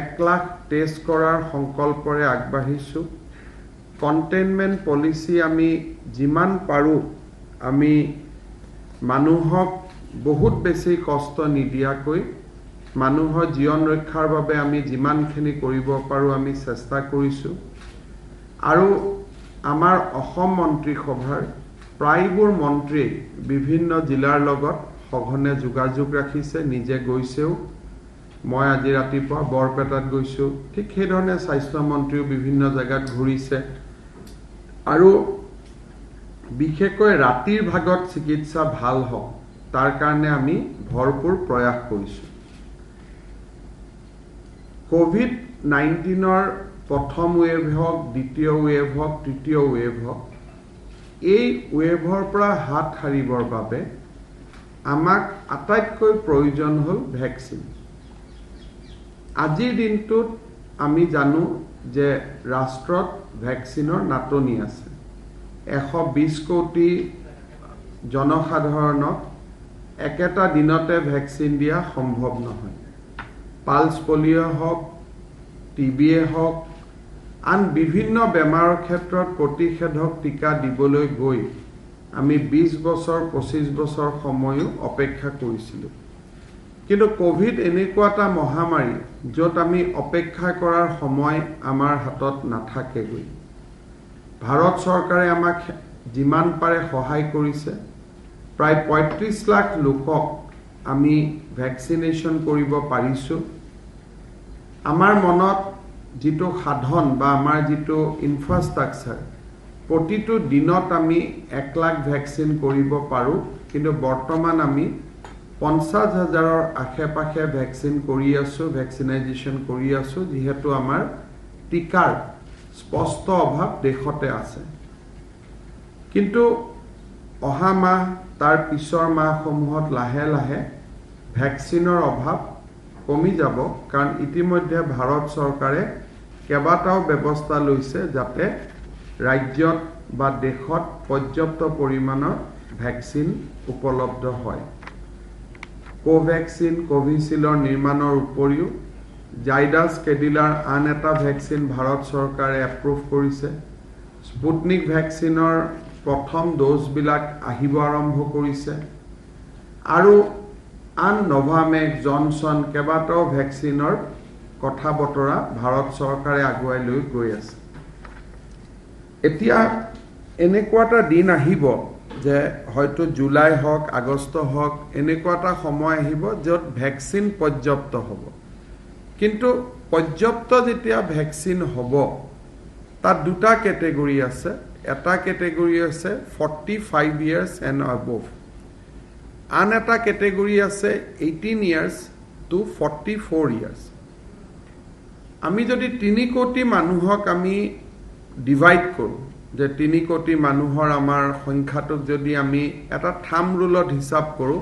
1 lakh test কৰাৰ সংকল্পৰে আগবাঢ়িছোঁ। কণ্টেইনমেণ্ট পলিচি আমি যিমান পাৰোঁ আমি মানুহক বহুত বেছি কষ্ট নিদিয়াকৈ মানুহৰ জীৱন ৰক্ষাৰ বাবে আমি যিমানখিনি কৰিব পাৰোঁ আমি চেষ্টা কৰিছোঁ। আৰু আমাৰ অসম মন্ত্ৰীসভাৰ প্ৰায়বোৰ মন্ত্ৰীয়ে বিভিন্ন জিলাৰ লগত সঘনে যোগাযোগ ৰাখিছে, নিজে গৈছেও। মই আজি ৰাতিপুৱা বৰপেটাত গৈছোঁ, ঠিক সেইধৰণে স্বাস্থ্যমন্ত্ৰীও বিভিন্ন জেগাত ঘূৰিছে। আৰু বিশেষকৈ ৰাতিৰ ভাগত চিকিৎসা ভাল হওক তাৰ কাৰণে আমি ভৰপূৰ প্ৰয়াস কৰিছোঁ। কোভিড-19ৰ প্ৰথম ৱেভ হওক, দ্বিতীয় ৱেভ হওক, তৃতীয় ৱেভ হওক, এই ৱেভৰ পৰা হাত সাৰিবৰ বাবে আমাক আটাইতকৈ প্ৰয়োজন হ'ল ভেকচিন। আজিৰ দিনটোত আমি জানো যে ৰাষ্ট্ৰত ভেকচিনৰ নাটনি আছে। 120 কোটি জনসাধাৰণক একেটা দিনতে ভেকচিন দিয়া সম্ভৱ নহয়। পালছ পলিঅ' হওক, টিবিয়ে হওক, আন বিভিন্ন বেমাৰৰ ক্ষেত্ৰত প্ৰতিষেধক টিকা দিবলৈ গৈ আমি 20 বছৰ 25 বছৰ সময়ো অপেক্ষা কৰিছিলোঁ। কিন্তু কোভিড এনেকুৱা এটা মহামাৰী য'ত আমি অপেক্ষা কৰাৰ সময় আমাৰ হাতত নাথাকেগৈ। ভাৰত চৰকাৰে আমাক যিমান পাৰে সহায় কৰিছে। প্ৰায় 35 লাখ লোকক আমি ভেকচিনেশ্যন কৰিব পাৰিছোঁ। আমাৰ মনত যিটো সাধন বা আমাৰ যিটো ইনফ্ৰাষ্ট্ৰাকচাৰ, প্ৰতিটো দিনত আমি 1 লাখ ভেকচিন কৰিব পাৰোঁ, কিন্তু বৰ্তমান আমি 50,000ৰ আশে-পাশে ভেকচিন কৰি আছোঁ, ভেকচিনাইজেশ্যন কৰি আছোঁ, যিহেতু আমাৰ টিকাৰ স্পষ্ট অভাৱ দেশতে আছে। কিন্তু অহা মাহ তাৰ পিছৰ মাহসমূহত লাহে লাহে ভেকচিনৰ অভাৱ কমি যাব, কাৰণ ইতিমধ্যে ভাৰত চৰকাৰে কেইবাটাও ব্যৱস্থা লৈছে যাতে ৰাজ্যত বা দেশত পৰ্যাপ্ত পৰিমাণৰ ভেকচিন উপলব্ধ হয়। কোভেক্সিন, কোভিচিল্ডৰ নিৰ্মাণৰ উপৰিও জাইডাছ কেডিলাৰ আন এটা ভেকচিন ভাৰত চৰকাৰে এপ্ৰুভ কৰিছে। স্পুটনিক ভেকচিনৰ প্ৰথম ড'জবিলাক আহিব আৰম্ভ কৰিছে। আৰু আন নভামেক, জনছন কেইবাটাও ভেকচিনৰ কথা বতৰা ভাৰত চৰকাৰে আগুৱাই লৈ গৈ আছে। এতিয়া এনেকুৱা এটা দিন আহিব যে হয়তো জুলাই হওক, আগষ্ট হওক, এনেকুৱা এটা সময় আহিব য'ত ভেকচিন পৰ্যাপ্ত হ'ব। কিন্তু পৰ্যাপ্ত যেতিয়া ভেকচিন হ'ব তাত দুটা কেটেগৰী আছে। এটা কেটেগৰী আছে 45 years and above, আন এটা কেটেগৰী আছে 18 years to 44 years। আমি যদি 3 কোটি মানুহক আমি ডিভাইড কৰোঁ, যে 3 কোটি মানুহৰ আমাৰ সংখ্যাটোক যদি আমি এটা থাম্ব ৰুলত হিচাপ কৰোঁ,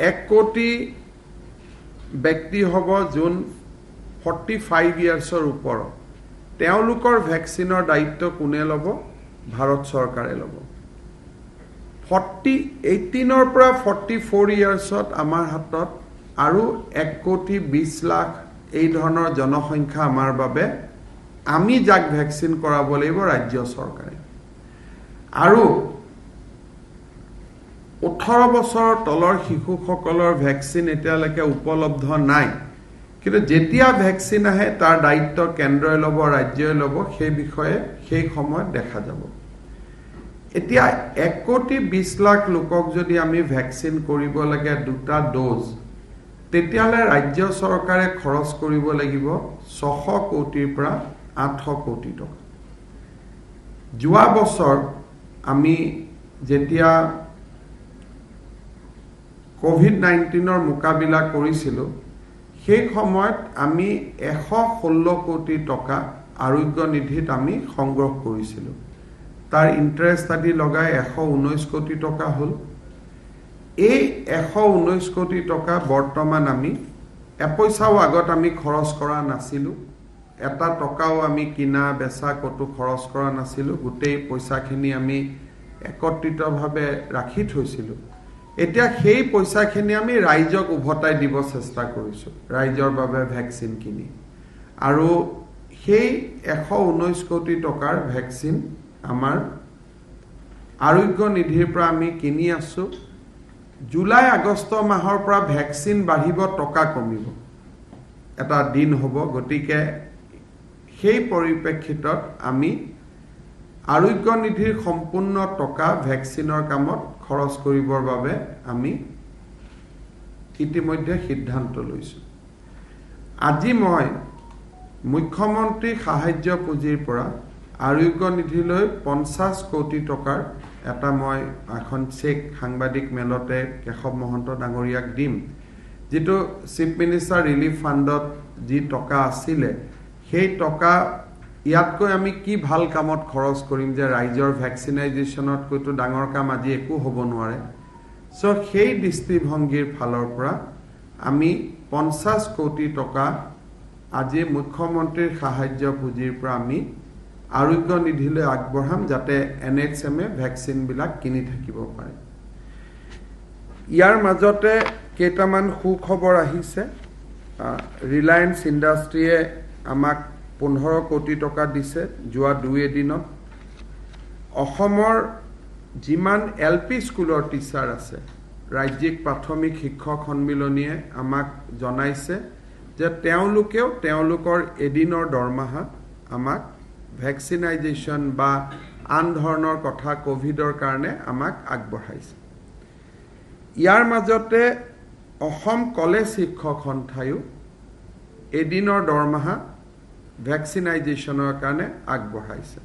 1 কোটি ব্যক্তি হ'ব যোন 45 yearsৰ ওপৰত। তেওঁলোকৰ ভেকচিনৰ দায়িত্ব কোনে ল'ব? ভাৰত চৰকাৰে ল'ব। 18ৰ পৰা 44 yearsত আমাৰ হাতত আৰু 1 কোটি 20 লাখ এই ধৰণৰ জনসংখ্যা আমাৰ বাবে, আমি যাক ভেকচিন কৰাব লাগিব ৰাজ্য চৰকাৰে। আৰু 18 বছৰৰ তলৰ শিশুসকলৰ ভেকচিন এতিয়ালৈকে উপলব্ধ নাই। কিন্তু যেতিয়া ভেকচিন আহে তাৰ দায়িত্ব কেন্দ্ৰই ল'ব, ৰাজ্যই ল'ব, সেই বিষয়ে সেই সময়ত দেখা যাব। এতিয়া 1 কোটি 20 লাখ লোকক যদি আমি ভেকচিন কৰিব লাগে 2টা ড'জ, তেতিয়াহ'লে ৰাজ্য চৰকাৰে খৰচ কৰিব লাগিব 600 কোটিৰ পৰা 800 কোটি টকা। যোৱা বছৰ আমি যেতিয়া কোভিড-19ৰ মোকাবিলা কৰিছিলোঁ, সেই সময়ত আমি 116 কোটি টকা আৰোগ্য নিধিত আমি সংগ্ৰহ কৰিছিলোঁ। তাৰ ইণ্টাৰেষ্ট আদি লগাই 119 কোটি টকা হ'ল। এই 119 কোটি টকা বৰ্তমান আমি এপইচাও আগত আমি খৰচ কৰা নাছিলোঁ। এটা টকাও আমি কিনা বেচা ক'তো খৰচ কৰা নাছিলোঁ। গোটেই পইচাখিনি আমি একত্ৰিতভাৱে ৰাখি থৈছিলোঁ। এতিয়া সেই পইচাখিনি আমি ৰাইজক উভতাই দিব চেষ্টা কৰিছোঁ, ৰাইজৰ বাবে ভেকচিন কিনি। আৰু সেই 119 কোটি টকাৰ ভ্যাকচিন আমাৰ আৰোগ্য নিধিৰ পৰা আমি কিনি আছো জুলাই আগষ্ট মাহৰ পৰা ভ্যাকচিন বাঢ়িব টকা কমিব এটা দিন হ'ব গতিকে সেই পৰিপ্ৰেক্ষিতত আমি আৰোগ্য নিধিৰ সম্পূৰ্ণ টকা ভ্যাকচিনৰ কামত খৰচ কৰিবৰ বাবে আমি ইতিমধ্যে সিদ্ধান্ত লৈছো আজি মই মুখ্যমন্ত্ৰী সাহায্য পুঁজিৰ পৰা আৰোগ্য নিধিলৈ 50 কোটি টকাৰ এটা মই এখন চেক সাংবাদিক মেলতে কেশৱ মহন্ত ডাঙৰীয়াক দিম যেটো চিফ মিনিষ্টাৰ ৰিলিফ ফাণ্ডত যি টকা আছিলে সেই টকা ইয়াতকৈ আমি কি ভাল কামত খৰচ কৰিম যে ৰাইজৰ ভ্যাকচিনাইজেশ্যনত কইটো ডাঙৰ কাম আজি একো হ'ব নোৱাৰে সো সেই দৃষ্টিভংগীৰ ফালৰ পৰা আমি 50 কোটি টকা আজি মুখ্যমন্ত্ৰীৰ সাহায্য পুঁজিৰ পৰা আমি আৰোগ্য নিধিলৈ আগবঢ়াম যাতে NHM ভ্যাকচিন বিলাক কিনি থাকিব পাৰে ইয়াৰ মাজতে কেইটামান সুখবৰ আহিছে ৰিলায়েন্স ইণ্ডাষ্ট্ৰীয়ে আমাক 15 কোটি টকা দিছে যোৱা 2 এদিনত অসমৰ যিমান LP স্কুলৰ টিচাৰ আছে ৰাজ্যিক প্ৰাথমিক শিক্ষক সন্মিলনীয়ে আমাক জনাইছে যে তেওঁলোকৰ এদিনৰ দৰমহা আমাক ভ্যাকচিনাইজেশ্যন বা আন ধৰণৰ কথা কোভিডৰ কাৰণে আমাক আগবঢ়াইছে ইয়াৰ মাজতে অসম কলেজ শিক্ষক সন্থায়ো এদিনৰ দৰমহা ভ্যাকচিনাইজেশ্যনৰ কাৰণে আগবঢ়াইছে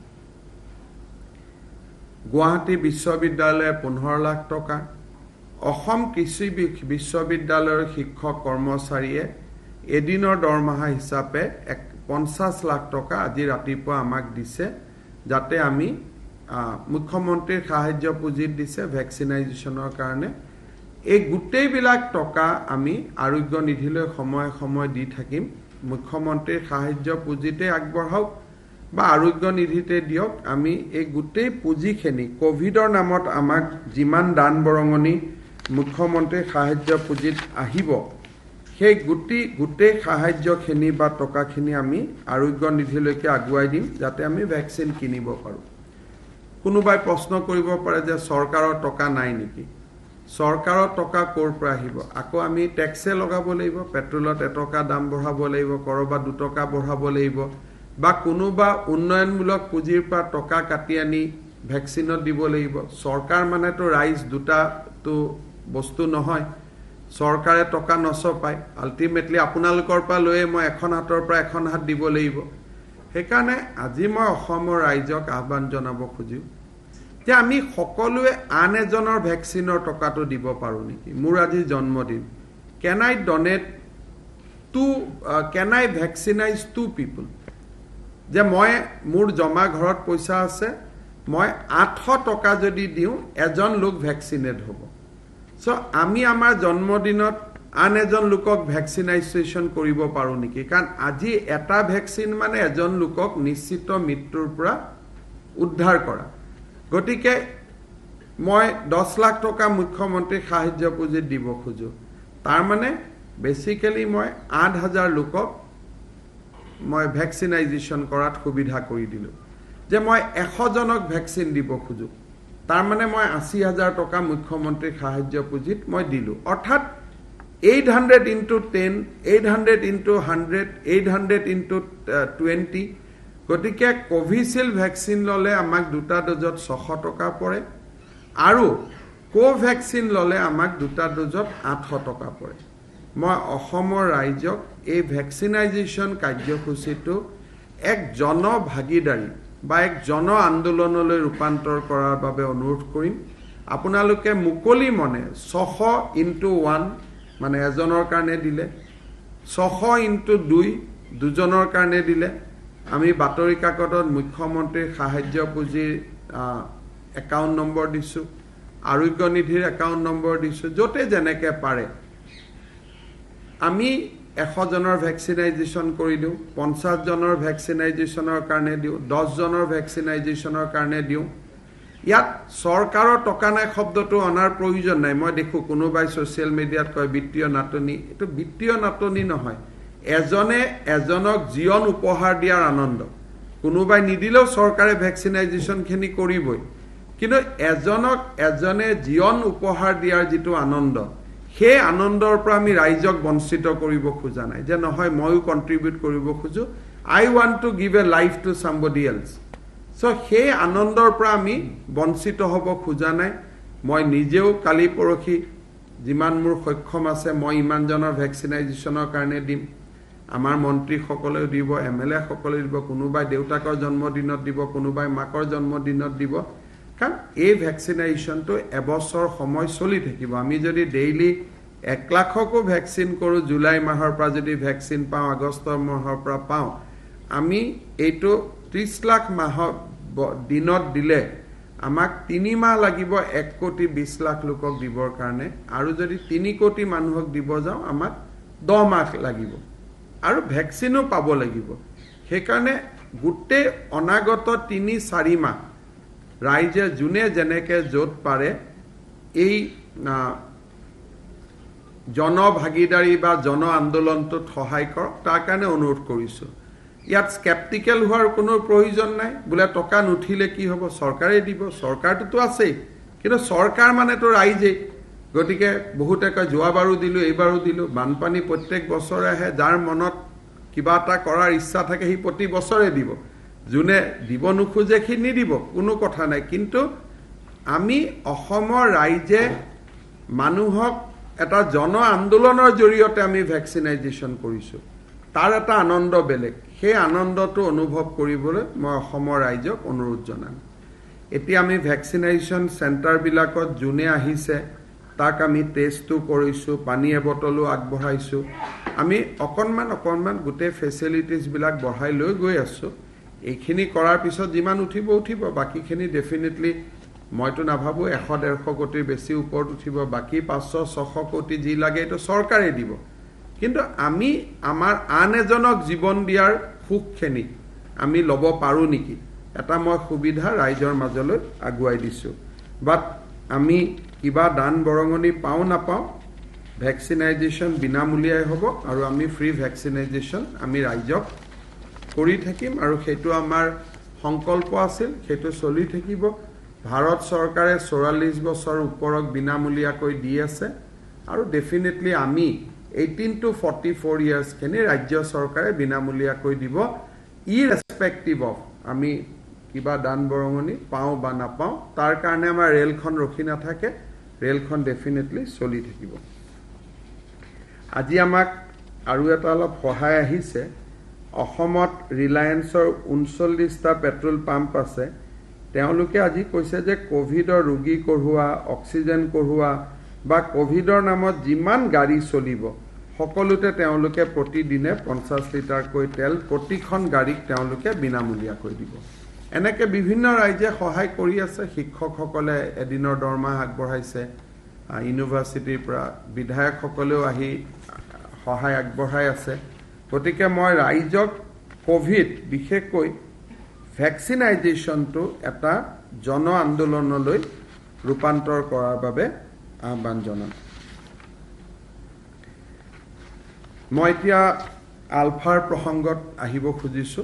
গুৱাহাটী বিশ্ববিদ্যালয়ে 15 লাখ টকা অসম কৃষি বিশ্ববিদ্যালয়ৰ শিক্ষক কৰ্মচাৰীয়ে এদিনৰ দৰমহা হিচাপে 50 লাখ টকা আজি ৰাতিপুৱা আমাক দিছে যাতে আমি মুখ্যমন্ত্ৰীৰ সাহায্য পুঁজিত দিছে ভ্যাকচিনাইজেশ্যনৰ কাৰণে এই গোটেইবিলাক টকা আমি আৰোগ্য নিধিলৈ সময় দি থাকিম মুখ্যমন্ত্ৰীৰ সাহায্য পুঁজিতে আগবঢ়াওক বা আৰোগ্য নিধিতে দিয়ক আমি এই গোটেই পুঁজিখিনি কোভিডৰ নামত আমাক যিমান দান বৰঙনি মুখ্যমন্ত্ৰীৰ সাহায্য পুঁজিত আহিব সেই গোটেই সাহায্যখিনি বা টকাখিনি আমি আৰোগ্য নিধিলৈকে আগুৱাই দিম যাতে আমি ভ্যাকচিন কিনিব পাৰো কোনোবাই প্ৰশ্ন কৰিব পাৰে যে চৰকাৰৰ টকা নাই নেকি চৰকাৰৰ টকা ক'ৰ পৰা আহিব আকৌ আমি ট্যাক্সে লগাব লাগিব পেট্ৰলত 1 টকা দাম বঢ়াব লাগিব কৰবা 2 টকা বঢ়াব লাগিব বা কোনোবা উন্নয়নমূলক পুঁজিৰ পৰা টকা কাটি আনি ভ্যাকচিনত দিব লাগিব চৰকাৰ মানে তো ৰাইজ দুটা তো বস্তু নহয় চৰকাৰে টকা নচপায় আলটিমেটলি আপোনালোকৰ পৰা লৈয়ে মই এখন হাতৰ পৰা এখন হাত দিব লাগিব হেকাৰণে আজি মই অসমৰ ৰাইজক আহ্বান জনাব খুজিম যে আমি সকলোৱে আন এজনৰ ভ্যাকচিনৰ টকাটো দিব পাৰো নেকি মোৰ আজি জন্মদিন can I vaccinize two people যে মই মোৰ জমা ঘৰত পইচা আছে মই 800 টকা যদি দিও এজন লোক ভ্যাকচিনেট হ'ব সো আমি আমাৰ জন্মদিনত আন এজন লোকক ভ্যাকচিনাইজেশ্যন কৰিব পাৰো নেকি কাৰণ আজি এটা ভ্যাকচিন মানে এজন লোকক নিশ্চিত মৃত্যুৰ পৰা উদ্ধাৰ কৰা গতিকে মই 10 লাখ টকা মুখ্যমন্ত্ৰী সাহায্য পুঁজিত দিব খুজো তাৰ মানে বেসিক্যালি মই 8000 লোকক মই ভ্যাকচিনাইজেশ্যন কৰাত সুবিধা কৰি দিলো যে মই 100 জনক ভ্যাকচিন দিব খুজো তাৰ মানে মই 80000 টকা মুখ্যমন্ত্ৰী সাহায্য পুঁজিত মই দিলো অৰ্থাৎ 800 into 10 800 into 100 800 into 20 গতিকে কোভিশিল্ড ভ্যাকচিন ললে আমাক দুটা ডোজত 600 টকা পৰে আৰু কোভ্যাকচিন ললে আমাক দুটা ডোজত 800 টকা পৰে মই অসমৰ ৰাইজক এই ভ্যাকচিনাইজেশ্যন কাৰ্যসূচীটো এক জনভাগিদাৰী বা এক জন আন্দোলনলৈ ৰূপান্তৰ কৰাৰ বাবে অনুৰোধ কৰিম আপোনালোকে মুকলি মনে 600 into 1 মানে এজনৰ কাৰণে দিলে 600 into 2 দুজনৰ কাৰণে দিলে আমি বাতৰি কাকতত মুখ্যমন্ত্ৰীৰ সাহায্য পুঁজিৰ একাউণ্ট নম্বৰ দিছো আৰোগ্য নিধিৰ একাউণ্ট নম্বৰ দিছো যতে যেনেকে পাৰে আমি 100 জনৰ ভ্যাকচিনাইজেশ্যন কৰি দিও 50 জনৰ ভ্যাকচিনাইজেশ্যনৰ কাৰণে দিও 10 জনৰ ভ্যাকচিনাইজেশ্যনৰ কাৰণে দিও ইয়াত সৰকাৰৰ টকা নাই শব্দটো অনাৰ প্ৰয়োজন নাই মই দেখো কোনোবাই সোশ্যাল মিডিয়াত কয় বিত্তীয় নাটনি এটো বিত্তীয় নাটনি নহয় এজনে এজনক জীৱন উপহাৰ দিয়াৰ আনন্দ কোনোবাই নিদিলেও চৰকাৰে ভেকচিনাইজেশ্যনখিনি কৰিবই কিন্তু এজনক এজনে জীৱন উপহাৰ দিয়াৰ যিটো আনন্দ সেই আনন্দৰ পৰা আমি ৰাইজক বঞ্চিত কৰিব খোজা নাই যে নহয় ময়ো কন্ট্ৰিবিউট কৰিব খোজো I want to give a life to somebody else so সেই আনন্দৰ পৰা আমি বঞ্চিত হ'ব খোজা নাই মই নিজেও কালি পৰখি যিমান মোৰ সক্ষম আছে মই ইমানজনৰ ভেকচিনাইজেশ্যনৰ কাৰণে দিম আমাৰ মন্ত্ৰী সকলেও দিব এমএলএ সকলে দিব কোনোবাই দেউতাকৰ জন্মদিনত দিব কোনোবাই মাকৰ জন্মদিনত দিব কাৰণ এই ভেকচিনেশ্যনটো এবছৰ সময় চলি থাকিব আমি যদি ডেইলি 1 লাখকো ভেকচিন কৰো জুলাই মাহৰ পৰা যদি ভেকচিন পাওঁ আগষ্ট মাহৰ পৰা পাওঁ আমি এইটো 30 লাখ মাহ দিনত দিলে আমাক 3 মাহ লাগিব 1 কোটি 20 লাখ লোকক দিবৰ কাৰণে আৰু যদি 3 কোটি মানুহক দিব যাওঁ আমাক 10 মাহ লাগিব আৰু ভেকচিনো পাব লাগিব সেইকাৰণে গুটে অনাগত 3-4 মাহ ৰাইজে জুনে জেনেকে যত পাৰে এই জনভাগিদাৰী বা জন আন্দোলনটোত সহায় কৰক তাৰ কাৰণে অনুৰোধ কৰিছো ইয়াত স্কেপটিকেল হোৱাৰ কোনো প্ৰয়োজন নাই বোলে টকা নুঠিলে কি হ'ব চৰকাৰে দিব চৰকাৰটো আছে কিন্তু চৰকাৰ মানেতো ৰাইজে গতিকে বহুতে কয় যোৱাবাৰো দিলো এইবাৰো দিলো বানপানী প্ৰত্যেক বছৰে আহে যাৰ মনত কিবা এটা কৰাৰ ইচ্ছা থাকে হি প্ৰতি বছৰে দিব জুনে দিব নুখোজে কি নিদিব কোনো কথা নাই কিন্তু আমি অসমৰ ৰাইজে মানুহক এটা জন আন্দোলনৰ জৰিয়তে আমি ভেকচিনাইজেশ্যন কৰিছো তাৰ এটা আনন্দ বেলেগ সেই আনন্দটো অনুভৱ কৰিবলৈ মই অসমৰ ৰাইজক অনুৰোধ জনাম এতিয়া আমি ভেকচিনেশ্যন চেণ্টাৰ বিলাকত জুনে আহিছে তাক আমি টেষ্টটো কৰিছো পানী বটলো আগবঢ়াইছো আমি অকনমান গোটে ফেচিলিটিজ বিলাক বঢ়াই লৈ গৈ আছো এইখিনি কৰাৰ পিছত যিমান উঠিব বাকিখিনি ডেফিনেটলি মইতো নাভাবো 100-150 কোটিৰ বেছি ওপৰত উঠিব বাকি 500-600 কোটি যি লাগে এটো চৰকাৰে দিব কিন্তু আমি আমাৰ আন এজনক জীৱন দিয়াৰ সুখখিনি আমি লব পাৰো নেকি এটা মই সুবিধা ৰাইজৰ মাজলৈ আগুৱাই দিছো বাট আমি কিবা দান বৰঙনি পাও নাপাও ভেকচিনাইজেশ্যন বিনামূলীয়াই হ'ব আৰু আমি ফ্ৰী ভেকচিনাইজেশ্যন আমি ৰাইজক কৰি থাকিম আৰু সেইটো আমাৰ সংকল্প আছিল সেইটো চলি থাকিব ভাৰত চৰকাৰে 44 বছৰ ওপৰক বিনামূলীয়াকৈ দি আছে আৰু ডেফিনেটলি আমি 18 to 44 ইয়াৰ্স কেনে ৰাজ্য চৰকাৰে বিনামূলীয়াকৈ দিব ইৰেসপেক্টিভ অফ আমি কিবা দান বৰঙনি পাও বা নাপাও তাৰ কাৰণে আমাৰ ৰেলখন ৰখি নাথাকে ৰেলখন ডেফিনেটলি চলি থাকিব আজি আমাক আৰু এটা অলপ সহায় আহিছে অসমত ৰিলায়েন্সৰ 39টা পেট্ৰল পাম্প আছে তেওঁলোকে আজি কৈছে যে কোভিডৰ ৰোগী কঢ়ুৱা অক্সিজেন কঢ়ুৱা বা কোভিডৰ নামত যিমান গাড়ী চলিব সকলোতে তেওঁলোকে প্ৰতিদিনে 50 লিটাৰকৈ তেল প্ৰতিখন গাড়ীক তেওঁলোকে বিনামূলীয়াকৈ দিব এনেকে বিভিন্ন ৰাজ্যে সহায় কৰি আছে শিক্ষকসকলে এদিনৰ দৰমহা আগবঢ়াইছে ইউনিভাৰ্চিটিৰ পৰা বিধায়কসকলেও আহি সহায় আগবঢ়াই আছে গতিকে মই ৰাইজক কোভিড বিশেষকৈ ভেকচিনাইজেশ্যনটো এটা জন আন্দোলনলৈ ৰূপান্তৰ কৰাৰ বাবে আহ্বান জনাম মই এতিয়া আলফাৰ প্ৰসংগত আহিব খুজিছো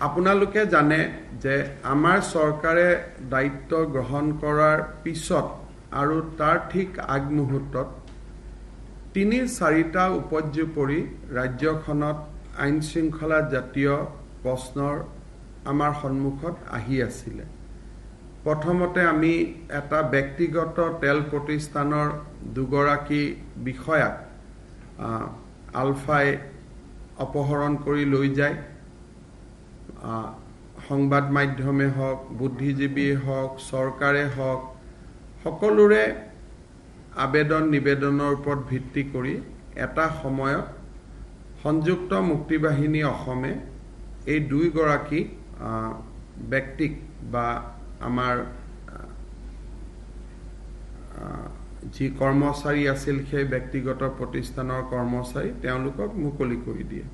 আপোনালোকে জানে যে আমাৰ চৰকাৰে দায়িত্ব গ্ৰহণ কৰাৰ পিছত আৰু তাৰ ঠিক আগমুহূৰ্তত 3-4টা উপৰ্যুপৰি ৰাজ্যখনত আইন শৃংখলা জাতীয় প্ৰশ্নৰ আমাৰ সন্মুখত আহি আছিল প্ৰথমতে আমি এটা ব্যক্তিগত তেল প্ৰতিষ্ঠানৰ দুগৰাকী বিষয়াক আলফাই অপহৰণ কৰি লৈ যায় সংবাদ মাধ্যমে হওক বুদ্ধিজীৱী হওক চৰকাৰে হওক সকলোৰে আবেদন নিবেদনৰ ওপৰত ভিত্তি কৰি এটা সময়ত সংযুক্ত মুক্তিবাহিনী অসমে এই দুইগৰাকী ব্যক্তিক বা আমাৰ যি কৰ্মচাৰী আছিল সেই ব্যক্তিগত প্ৰতিষ্ঠানৰ কৰ্মচাৰী তেওঁলোকক মুকলি কৰি দিয়ে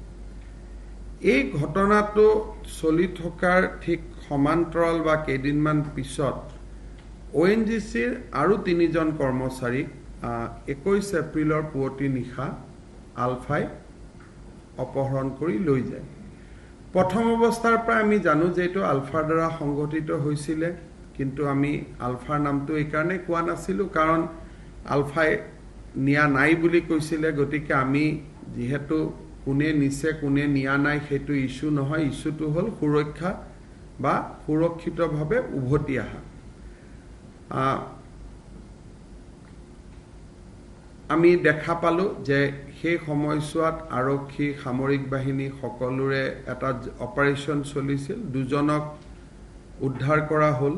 এই ঘটনাটো চলি থকাৰ ঠিক সমান্তৰাল বা কেইদিনমান পিছত ONGCৰ আৰু 3জন কৰ্মচাৰীক 21 এপ্ৰিলৰ পুৱতি নিশা আলফাই অপহৰণ কৰি লৈ যায়। প্ৰথম অৱস্থাৰ পৰা আমি জানো যে এইটো আলফাৰ দ্বাৰা সংগঠিত হৈছিলে, কিন্তু আমি আলফাৰ নামটো এইকাৰণে কোৱা নাছিলোঁ কাৰণ আলফাই নিয়া নাই বুলি কৈছিলে। গতিকে আমি যিহেতু কোনে নিছে কোনে নিয়া নাই সেইটো ইস্যু নহয়, ইস্যুটো হ'ল সুৰক্ষা বা সুৰক্ষিতভাৱে উভতি অহা। আমি দেখা পালোঁ যে সেই সময়ছোৱাত আৰক্ষী সামৰিক বাহিনী সকলোৰে এটা অপাৰেশ্যন চলিছিল, দুজনক উদ্ধাৰ কৰা হ'ল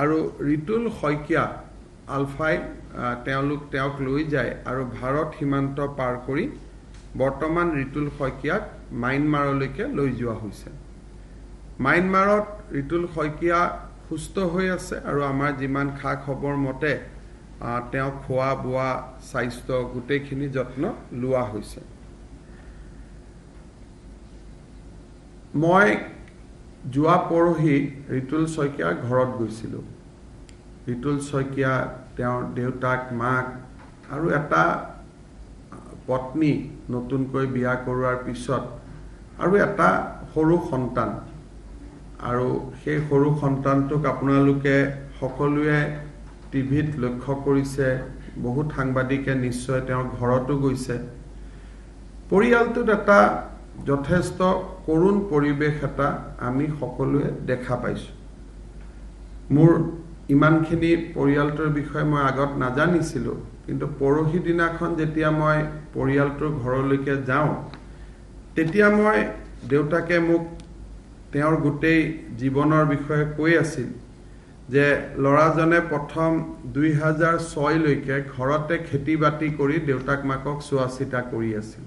আৰু ৰিতুল শইকীয়া আলফাই তেওঁক লৈ যায় আৰু ভাৰত সীমান্ত পাৰ কৰি বৰ্তমান ৰিতুল শইকীয়াক মায়ানমাৰলৈকে লৈ যোৱা হৈছে। মায়ানমাৰত ৰিতুল শইকীয়া সুস্থ হৈ আছে আৰু আমাৰ যিমান খা খবৰ মতে তেওঁ খোৱা বোৱা স্বাস্থ্য গোটেইখিনি যত্ন লোৱা হৈছে। মই যোৱা পৰহি ৰিতুল শইকীয়াৰ ঘৰত গৈছিলোঁ। ৰিতুল শইকীয়া তেওঁৰ দেউতাক মাক আৰু এটা পত্নী নতুনকৈ বিয়া কৰোৱাৰ পিছত আৰু এটা সৰু সন্তান, আৰু সেই সৰু সন্তানটোক আপোনালোকে সকলোৱে টিভিত লক্ষ্য কৰিছে, বহুত সাংবাদিকে নিশ্চয় তেওঁৰ ঘৰতো গৈছে। পৰিয়ালটোত এটা যথেষ্ট কৰুণ পৰিৱেশ এটা আমি সকলোৱে দেখা পাইছোঁ। মোৰ ইমানখিনি পৰিয়ালটোৰ বিষয়ে মই আগত নাজানিছিলোঁ, কিন্তু পৰহি দিনাখন যেতিয়া মই পৰিয়ালটোৰ ঘৰলৈকে যাওঁ তেতিয়া মই দেউতাকে মোক তেওঁৰ গোটেই জীৱনৰ বিষয়ে কৈ আছিল যে ল'ৰাজনে প্ৰথম 2006লৈকে ঘৰতে খেতি বাতি কৰি দেউতাক মাকক চোৱা চিতা কৰি আছিল।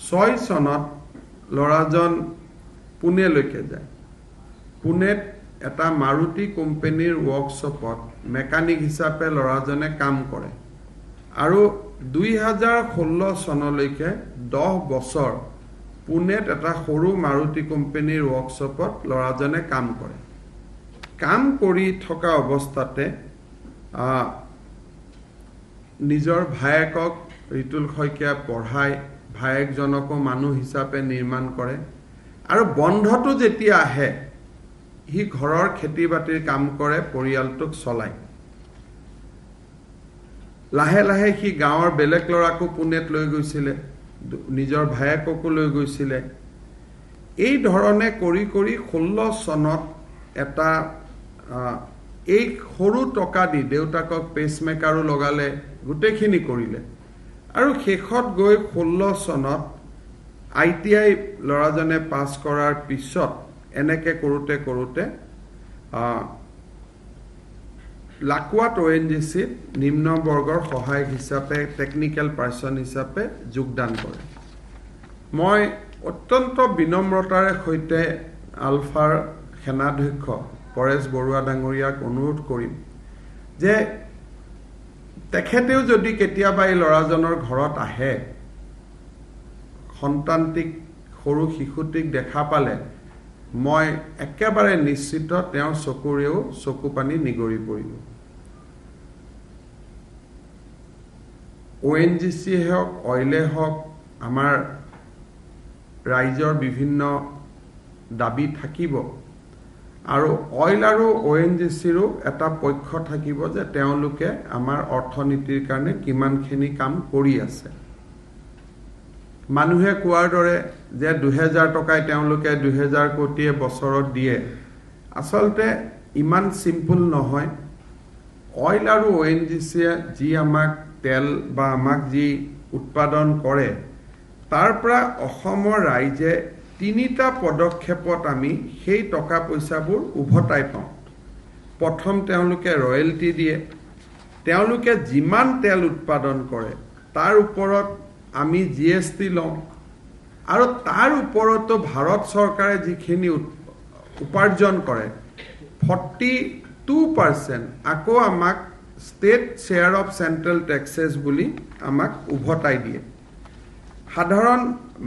6 চনত ল'ৰাজন পুনেলৈকে যায়। পুনেত এটা মাৰুতি কোম্পানীৰ ৱৰ্কশ্বপত মেকানিক হিচাপে ল'ৰাজনে কাম কৰে আৰু 2016 চনলৈকে 10 বছৰ পুনেত এটা সৰু মাৰুতি কোম্পানীৰ ৱৰ্কশ্বপত ল'ৰাজনে কাম কৰে। কাম কৰি থকা অৱস্থাতে নিজৰ ভায়েকক ৰিতুল শইকীয়া পঢ়ায়, ভায়েকজনকো মানুহ হিচাপে নিৰ্মাণ কৰে আৰু বন্ধটো যেতিয়া আহে সি ঘৰৰ খেতি বাতিৰ কাম কৰে, পৰিয়ালটোক চলায়। লাহে লাহে সি গাঁৱৰ বেলেগ ল'ৰাকো পুনেত লৈ গৈছিলে, নিজৰ ভায়েককো লৈ গৈছিলে। এই ধৰণে কৰি কৰি 16 চনত এটা এই সৰু টকা দি দেউতাকক পেচমেকাৰো লগালে, গোটেইখিনি কৰিলে আৰু শেষত গৈ 16 চনত ITI ল'ৰাজনে পাছ কৰাৰ পিছত এনেকে কৰোঁতে কৰোঁতে লাকুৱাত ONGCত নিম্ন বৰ্গৰ সহায়ক হিচাপে টেকনিকেল পাৰ্চন হিচাপে যোগদান কৰে। মই অত্যন্ত বিনম্ৰতাৰে সৈতে আলফাৰ সেনাধ্যক্ষ পৰেশ বৰুৱা ডাঙৰীয়াক অনুৰোধ কৰিম যে তেখেতেও যদি কেতিয়াবা এই ল'ৰাজনৰ ঘৰত আহে, সন্তানটিক সৰু শিশুটিক দেখা পালে মই একেবাৰে নিশ্চিত তেওঁৰ চকুৰেও চকু পানী নিগৰি পৰিব। ONGC হওক, অইলে হওক, আমাৰ ৰাইজৰ বিভিন্ন দাবী থাকিব আৰু অইল আৰু ONGCৰো এটা পক্ষ থাকিব যে তেওঁলোকে আমাৰ অৰ্থনীতিৰ কাৰণে কিমানখিনি কাম কৰি আছে। মানুহে কোৱাৰ দৰে যে 2000 টকাই তেওঁলোকে 2000 কোটিয়ে বছৰত দিয়ে, আচলতে ইমান চিম্পল নহয়। অইল আৰু ONGCয়ে যি আমাক তেল বা আমাক যি উৎপাদন কৰে তাৰ পৰা অসমৰ ৰাইজে 3টা পদক্ষেপত আমি সেই টকা পইচাবোৰ উভতাই পাওঁ। প্ৰথম তেওঁলোকে ৰয়েলটি দিয়ে, তেওঁলোকে যিমান তেল উৎপাদন কৰে তাৰ ওপৰত আমি GST লওঁ আৰু তাৰ ওপৰতো ভাৰত চৰকাৰে যিখিনি উপাৰ্জন কৰে 42% আকৌ আমাক state share of central taxes বুলি আমাক উভতাই দিয়ে। সাধাৰণ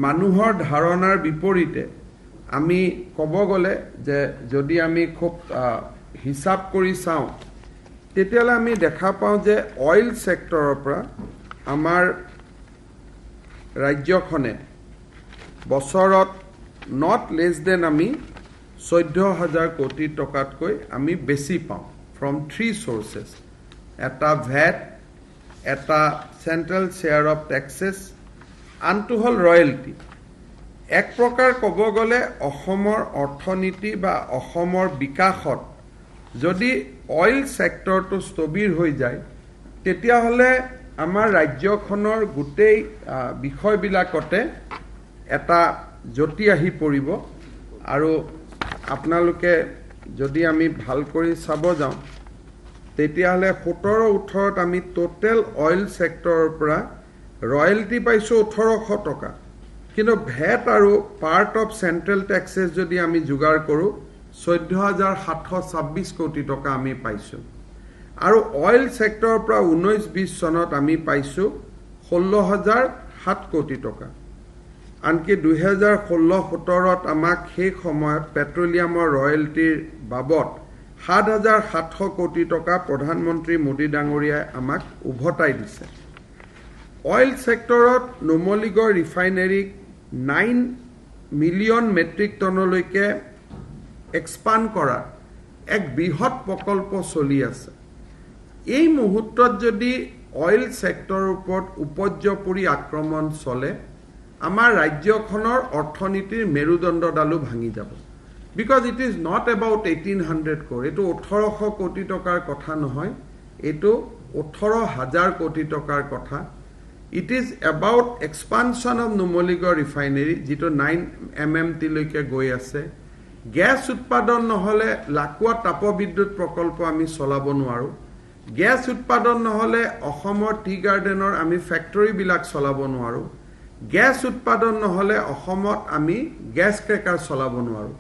মানুহৰ ধাৰণাৰ বিপৰীতে আমি ক'ব গ'লে যে যদি আমি খুব হিচাপ কৰি চাওঁ তেতিয়াহ'লে আমি দেখা পাওঁ যে অইল ছেক্টৰৰ পৰা আমাৰ ৰাজ্যখনে বছৰত নট লেছ দেন আমি 14,000 কোটি টকাতকৈ আমি বেছি পাওঁ ফ্ৰম 3 sources. এটা ভেট, এটা চেন্ট্ৰেল শ্বেয়াৰ অফ টেক্সেছ, আনটো হ'ল ৰয়েলটি. এক প্ৰকাৰ ক'ব গ'লে অসমৰ অৰ্থনীতি বা অসমৰ বিকাশত যদি অইল ছেক্টৰটো স্থবিৰ হৈ যায় তেতিয়াহ'লে আমাৰ ৰাজ্যখনৰ গোটেই বিষয়বিলাকতে এটা জটি আহি পৰিব. আৰু আপোনালোকে যদি আমি ভাল কৰি চাব যাওঁ তেতিয়াহ'লে 17-18ত আমি টোটেল অইল ছেক্টৰৰ পৰা ৰয়েলটি পাইছোঁ 1,800 টকা, কিন্তু ভেট আৰু পাৰ্ট অফ চেন্ট্ৰেল টেক্সেছ যদি আমি যোগাৰ কৰোঁ 14,726 কোটি টকা আমি পাইছোঁ. আৰু অইল ছেক্টৰৰ পৰা 19-20 চনত আমি পাইছোঁ 16,007 কোটি টকা. আনকি 2016-17ত আমাক সেই সময়ত পেট্ৰলিয়ামৰ ৰয়েলটিৰ বাবদ 7,700 কোটি টকা প্ৰধানমন্ত্ৰী মোদী ডাঙৰীয়াই আমাক উভতাই দিছে. অইল ছেক্টৰত নুমলীগড় ৰিফাইনেৰীক 9 মিলিয়ন মেট্ৰিক টনলৈকে এক্সপাণ্ড কৰা এক বৃহৎ প্ৰকল্প চলি আছে. এই মুহূৰ্তত যদি অইল ছেক্টৰৰ ওপৰত উপৰ্যপৰি আক্ৰমণ চলে আমাৰ ৰাজ্যখনৰ অৰ্থনীতিৰ মেৰুদণ্ডডালো ভাঙি যাব. Because it is not about 1,800 crore. এইটো 1,800 কোটি টকাৰ কথা নহয়, এইটো 18,000 কোটি টকাৰ কথা. It is about expansion of Numaligarh refinery যিটো 9 MMT লৈকে গৈ আছে. গেছ উৎপাদন নহ'লে লাকুৱা তাপবিদ্যুৎ প্ৰকল্প আমি চলাব নোৱাৰোঁ. গেছ উৎপাদন নহ'লে অসমৰ টি গাৰ্ডেনৰ আমি ফেক্টৰীবিলাক চলাব নোৱাৰোঁ. গেছ উৎপাদন নহ'লে অসমত আমি গেছ ক্ৰেকাৰ চলাব নোৱাৰোঁ.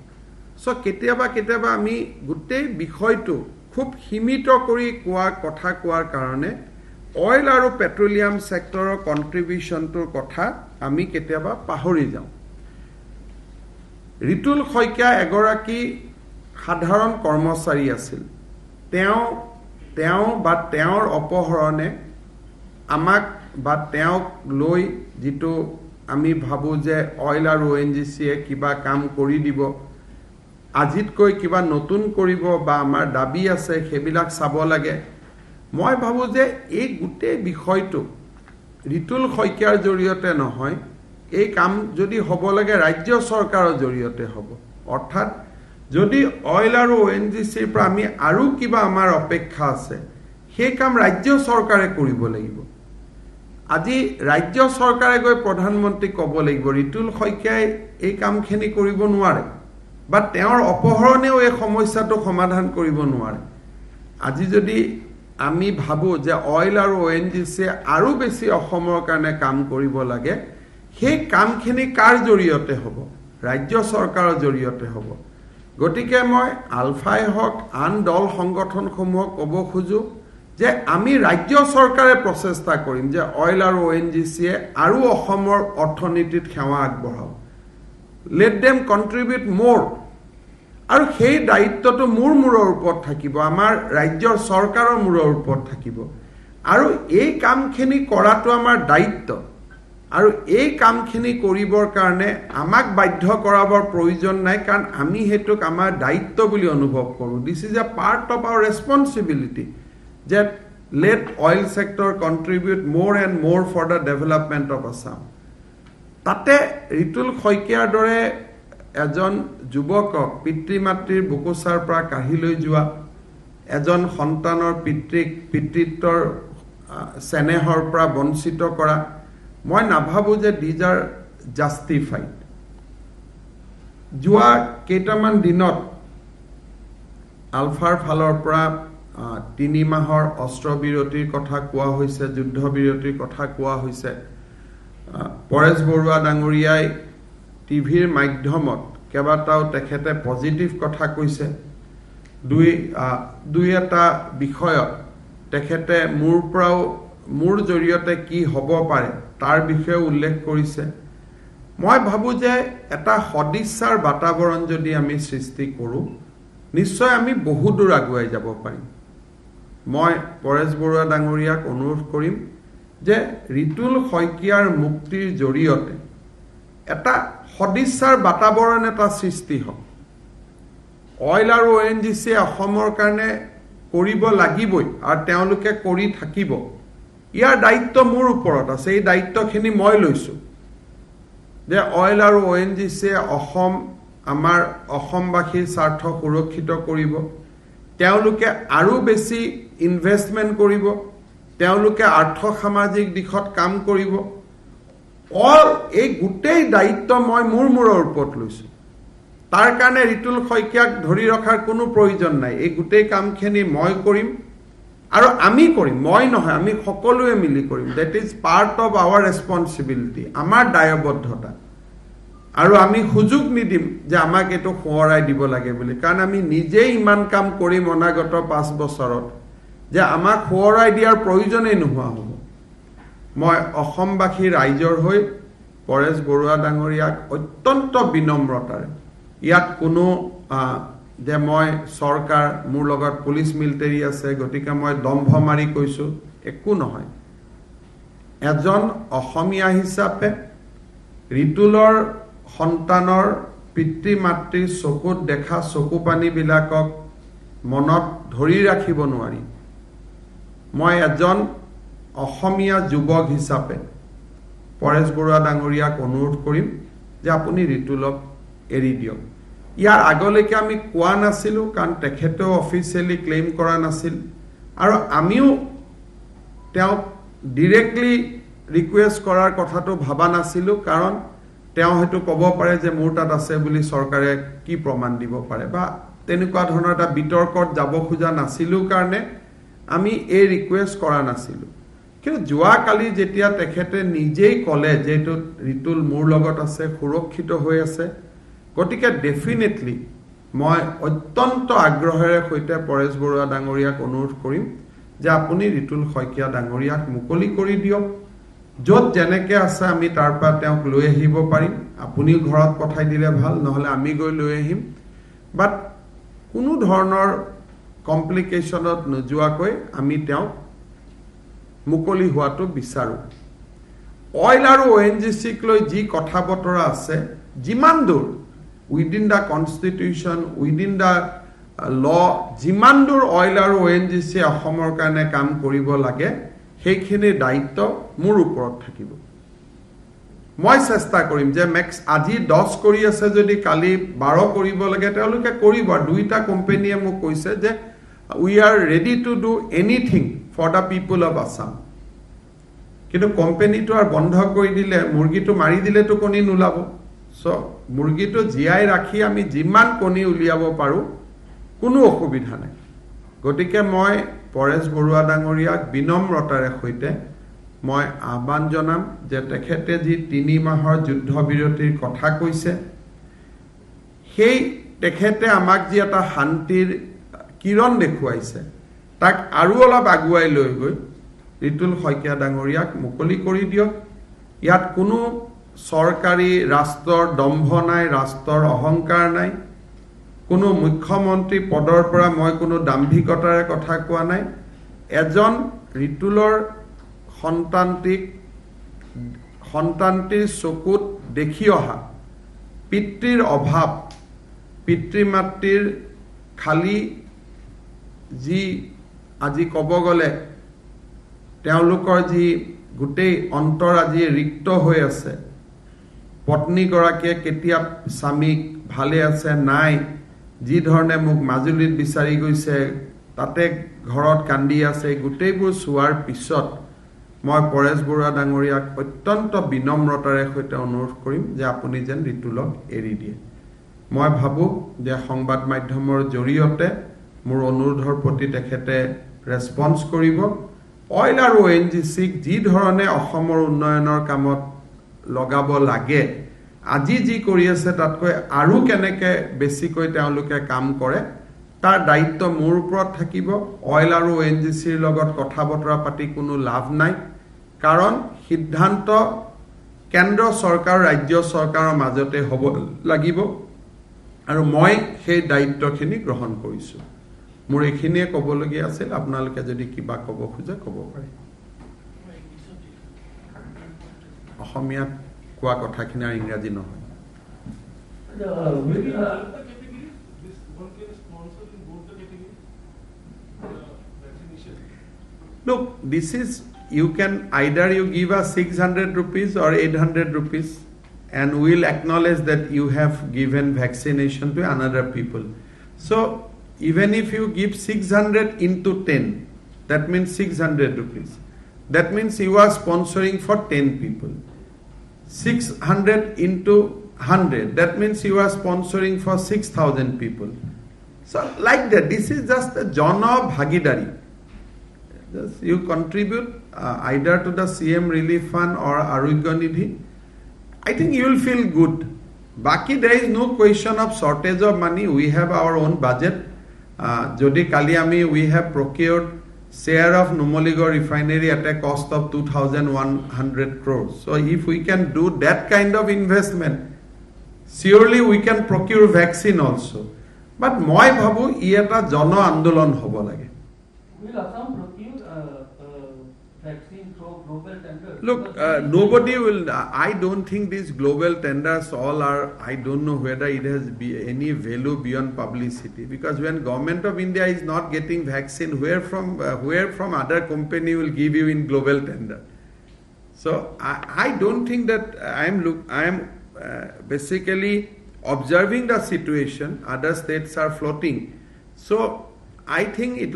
চ' কেতিয়াবা আমি গোটেই বিষয়টো খুব সীমিত কৰি কথা কোৱাৰ কাৰণে অইল আৰু পেট্ৰলিয়াম ছেক্টৰৰ কণ্ট্ৰিবিউশ্যনটোৰ কথা আমি কেতিয়াবা পাহৰি যাওঁ. ৰিতুল শইকীয়া এগৰাকী সাধাৰণ কৰ্মচাৰী আছিল. তেওঁৰ অপহৰণে আমাক বা তেওঁক লৈ যিটো আমি ভাবোঁ যে অইল আৰু ONGCয়ে কিবা কাম কৰি দিব, আজিতকৈ কিবা নতুন কৰিব বা আমাৰ দাবী আছে সেইবিলাক চাব লাগে. মই ভাবোঁ যে এই গোটেই বিষয়টো ৰিতুল শইকীয়াৰ জৰিয়তে নহয়, এই কাম যদি হ'ব লাগে ৰাজ্য চৰকাৰৰ জৰিয়তে হ'ব. অৰ্থাৎ যদি অইল আৰু ONGCৰ পৰা আমি আৰু কিবা আমাৰ অপেক্ষা আছে সেই কাম ৰাজ্য চৰকাৰে কৰিব লাগিব. আজি ৰাজ্য চৰকাৰে গৈ প্ৰধানমন্ত্ৰীক ক'ব লাগিব ৰিতুল শইকীয়াই এই কামখিনি কৰিব নোৱাৰে বা তেওঁৰ অপহৰণেও এই সমস্যাটো সমাধান কৰিব নোৱাৰে. আজি যদি আমি ভাবোঁ যে অইল আৰু ONGCয়ে আৰু বেছি অসমৰ কাৰণে কাম কৰিব লাগে, সেই কামখিনি কাৰ জৰিয়তে হ'ব? ৰাজ্য চৰকাৰৰ জৰিয়তে হ'ব. গতিকে মই আলফাই হওক আন দল সংগঠনসমূহক ক'ব খোজোঁ যে আমি ৰাজ্য চৰকাৰে প্ৰচেষ্টা কৰিম যে অইল আৰু ONGCয়ে আৰু অসমৰ অৰ্থনীতিত সেৱা আগবঢ়াওক. লেট দেম কণ্ট্ৰিবিউট মোৰ. আৰু সেই দায়িত্বটো মূৰৰ ওপৰত থাকিব, আমাৰ ৰাজ্যৰ চৰকাৰৰ মূৰৰ ওপৰত থাকিব. আৰু এই কামখিনি কৰাটো আমাৰ দায়িত্ব. আৰু এই কামখিনি কৰিবৰ কাৰণে আমাক বাধ্য কৰাবৰ প্ৰয়োজন নাই, কাৰণ আমি সেইটোক আমাৰ দায়িত্ব বুলি অনুভৱ কৰোঁ. This is a part of our responsibility যে let oil sector contribute more and more for the development of Assam. তাতে ৰিতুল শইকীয়াৰ দৰে এজন যুৱকক পিতৃ মাতৃৰ বুকুচাৰ পৰা কাঢ়ি লৈ যোৱা, এজন সন্তানৰ পিতৃত্বৰ চেনেহৰ পৰা বঞ্চিত কৰা, মই নাভাবোঁ যে দিজ আৰ জাষ্টিফাইড. যোৱা কেইটামান দিনত আলফাৰ ফালৰ পৰা 3 মাহৰ অস্ত্ৰবিৰতিৰ কথা কোৱা হৈছে, যুদ্ধবিৰতিৰ কথা কোৱা হৈছে. পৰেশ বৰুৱা ডাঙৰীয়াই টিভিৰ মাধ্যমত কেইবাটাও তেখেতে পজিটিভ কথা কৈছে. দুই এটা বিষয়ত তেখেতে মোৰ জৰিয়তে কি হ'ব পাৰে তাৰ বিষয়ে উল্লেখ কৰিছে. মই ভাবোঁ যে এটা সদিচ্ছাৰ বাতাবৰণ যদি আমি সৃষ্টি কৰোঁ নিশ্চয় আমি বহু দূৰ আগুৱাই যাব পাৰিম. মই পৰেশ বৰুৱা ডাঙৰীয়াক অনুৰোধ কৰিম যে ৰিতুল শইকীয়াৰ মুক্তিৰ জৰিয়তে এটা সদিচ্ছাৰ বাতাবৰণ এটা সৃষ্টি হয়। অইল আৰু ONGC অসমৰ কাৰণে কৰিব লাগিবই আৰু তেওঁলোকে কৰি থাকিব। ইয়াৰ দায়িত্ব মোৰ ওপৰত আছে, এই দায়িত্বখিনি মই লৈছোঁ যে অইল আৰু ONGC অসম আমাৰ অসমবাসীৰ স্বাৰ্থ সুৰক্ষিত কৰিব, তেওঁলোকে আৰু বেছি ইনভেষ্টমেণ্ট কৰিব, তেওঁলোকে আৰ্থ সামাজিক দিশত কাম কৰিব। এই গোটেই দায়িত্ব মই মোৰ মূৰৰ ওপৰত লৈছোঁ। তাৰ কাৰণে ৰিতুল শইকীয়াক ধৰি ৰখাৰ কোনো প্ৰয়োজন নাই। এই গোটেই কামখিনি মই কৰিম আৰু আমি কৰিম, মই নহয়, আমি সকলোৱে মিলি কৰিম। That is part of our responsibility, আমাৰ দায়বদ্ধতা। আৰু আমি সুযোগ নিদিম যে আমাক এইটো সোঁৱৰাই দিব লাগে বুলি, কাৰণ আমি নিজেই ইমান কাম কৰিম অনাগত 5 বছৰত যে আমাক সোঁৱৰাই দিয়াৰ প্ৰয়োজনেই নোহোৱা হ'ব। মই অসমবাসী ৰাইজৰ হৈ পৰেশ বৰুৱা ডাঙৰীয়াক অত্যন্ত বিনম্ৰতাৰে, ইয়াত কোনো যে মই চৰকাৰ, মোৰ লগত পুলিচ মিলিটাৰী আছে গতিকে মই দম্ভ মাৰি কৈছোঁ, একো নহয়। এজন অসমীয়া হিচাপে ৰিতুলৰ সন্তানৰ পিতৃ মাতৃৰ চকুত দেখা চকু পানীবিলাকক মনত ধৰি ৰাখিব নোৱাৰি মই এজন অসমীয়া যুৱক হিচাপে পৰেশ বৰুৱা ডাঙৰীয়াক অনুৰোধ কৰিম যে আপুনি ৰিতুলক এৰি দিয়ক। ইয়াৰ আগলৈকে আমি কোৱা নাছিলোঁ, কাৰণ তেখেতেও অফিচিয়েলি ক্লেইম কৰা নাছিল আৰু আমিও তেওঁক ডিৰেক্টলি ৰিকুৱেষ্ট কৰাৰ কথাটো ভাবা নাছিলোঁ, কাৰণ তেওঁ হয়তো ক'ব পাৰে যে মোৰ তাত আছে বুলি চৰকাৰে কি প্ৰমাণ দিব পাৰে, বা তেনেকুৱা ধৰণৰ এটা বিতৰ্কত যাব খোজা নাছিলোঁ কাৰণে আমি এই ৰিকুৱেষ্ট কৰা নাছিলোঁ। কিন্তু যোৱাকালি যেতিয়া তেখেতে নিজেই ক'লে যে এইটো ৰিতুল মোৰ লগত আছে, সুৰক্ষিত হৈ আছে, গতিকে ডেফিনেটলি মই অত্যন্ত আগ্ৰহেৰে সৈতে পৰেশ বৰুৱা ডাঙৰীয়াক অনুৰোধ কৰিম যে আপুনি ৰিতুল শইকীয়া ডাঙৰীয়াক মুকলি কৰি দিয়ক। য'ত যেনেকৈ আছে আমি তাৰ পৰা তেওঁক লৈ আহিব পাৰিম, আপুনিও ঘৰত পঠাই দিলে ভাল, নহ'লে আমি গৈ লৈ আহিম। বাট কোনো ধৰণৰ কমপ্লিকেশ্যনত নোযোৱাকৈ আমি তেওঁক মুকলি হোৱাটো বিচাৰোঁ। অইল আৰু ONGCক লৈ যি কথা বতৰা আছে, যিমান দূৰ within the constitution, within the law, যিমান দূৰ অইল আৰু ONGC অসমৰ কাৰণে কাম কৰিব লাগে সেইখিনিৰ দায়িত্ব মোৰ ওপৰত থাকিব। মই চেষ্টা কৰিম যে আজি 10 কৰি আছে যদি কালি 12 কৰিব লাগে তেওঁলোকে কৰিব। দুইটা কোম্পানীয়ে মোক কৈছে যে we are ready to do anything for the people of Assam. কিন্তু কোম্পানীটো আৰু বন্ধ কৰি দিলে, মুৰ্গীটো মাৰি দিলেতো কণী নোলাব। চ' মুৰ্গীটো জীয়াই ৰাখি আমি যিমান কণী উলিয়াব পাৰোঁ কোনো অসুবিধা নাই। গতিকে মই পৰেশ বৰুৱা ডাঙৰীয়াক বিনম্ৰতাৰে সৈতে মই আহ্বান জনাম যে তেখেতে যি 3 মাহৰ যুদ্ধবিৰতিৰ কথা কৈছে, সেই তেখেতে আমাক যি এটা শান্তিৰ কিৰণ দেখুৱাইছে, তাক আৰু অলপ আগুৱাই লৈ গৈ ৰিতুল শইকীয়া ডাঙৰীয়াক মুকলি কৰি দিয়ক। ইয়াত কোনো চৰকাৰী ৰাষ্ট্ৰৰ দম্ভ নাই, ৰাষ্ট্ৰৰ অহংকাৰ নাই, কোনো মুখ্যমন্ত্ৰী পদৰ পৰা মই কোনো দাম্ভিকতাৰে কথা কোৱা নাই। এজন ৰিতুলৰ সন্তানটিৰ চকুত দেখি অহা পিতৃৰ অভাৱ, পিতৃ মাতৃৰ খালী যি আজি ক'ব গ'লে তেওঁলোকৰ যি গোটেই অন্তৰ আজি ৰিক্ত হৈ আছে, পত্নীগৰাকীয়ে কেতিয়া স্বামীক ভালে আছে নাই, যি ধৰণে মোক মাজুলীত বিচাৰি গৈছে, তাতে ঘৰত কান্দি আছে, গোটেইবোৰ চোৱাৰ পিছত মই পৰেশ বৰুৱা ডাঙৰীয়াক অত্যন্ত বিনম্ৰতাৰে সৈতে অনুৰোধ কৰিম যে আপুনি যেন ৰিতুলক এৰি দিয়ে। মই ভাবোঁ যে সংবাদ মাধ্যমৰ জৰিয়তে মোৰ অনুৰোধৰ প্ৰতি তেখেতে ৰেছপন্স কৰিব। অইল আৰু ONGCক যি ধৰণে অসমৰ উন্নয়নৰ কামত লগাব লাগে, আজি যি কৰি আছে তাতকৈ আৰু কেনেকৈ বেছিকৈ তেওঁলোকে কাম কৰে তাৰ দায়িত্ব মোৰ ওপৰত থাকিব। অইল আৰু ONGCৰ লগত কথা বতৰা পাতি কোনো লাভ নাই, কাৰণ সিদ্ধান্ত কেন্দ্ৰ চৰকাৰ ৰাজ্য চৰকাৰৰ মাজতে হ'ব লাগিব আৰু মই সেই দায়িত্বখিনি গ্ৰহণ কৰিছোঁ। মোৰ এইখিনিয়ে ক'বলগীয়া আছিল। আপোনালোকে যদি কিবা ক'ব খোজে ক'ব পাৰে। অসমীয়াত কোৱা কথাখিনি আৰু ইংৰাজী নহয় Look, this is, you can either you give us 600 rupees or 800 rupees and we'll acknowledge that you have given vaccination to another people. So even if you give 600 into 10, that means 600 rupees. That means you are sponsoring for 10 people. 600 into 100, that means you are sponsoring for 6,000 people. So like that, this is just a Jana Bhagidari. You contribute either to the CM Relief Fund or Arogya Nidhi. I think you will feel good. Baki, there is no question of shortage of money. We have our own budget. Jodi Kaliami, we have procured share of Numaligarh refinery at a cost of 2,100 crores. So if we can do that kind of investment, surely we can procure vaccine also. But moi bhabu ই এটা জন আন্দোলন হ'ব লাগে. Will Assam procure vaccine through global tenders? Look, nobody will. I don't think these global tenders all are. I don't know whether it has any value beyond publicity. Because when government of India is not getting vaccine, where from other company will give you in global tender? So I don't think that I am basically observing the situation. Other states are floating. So I think it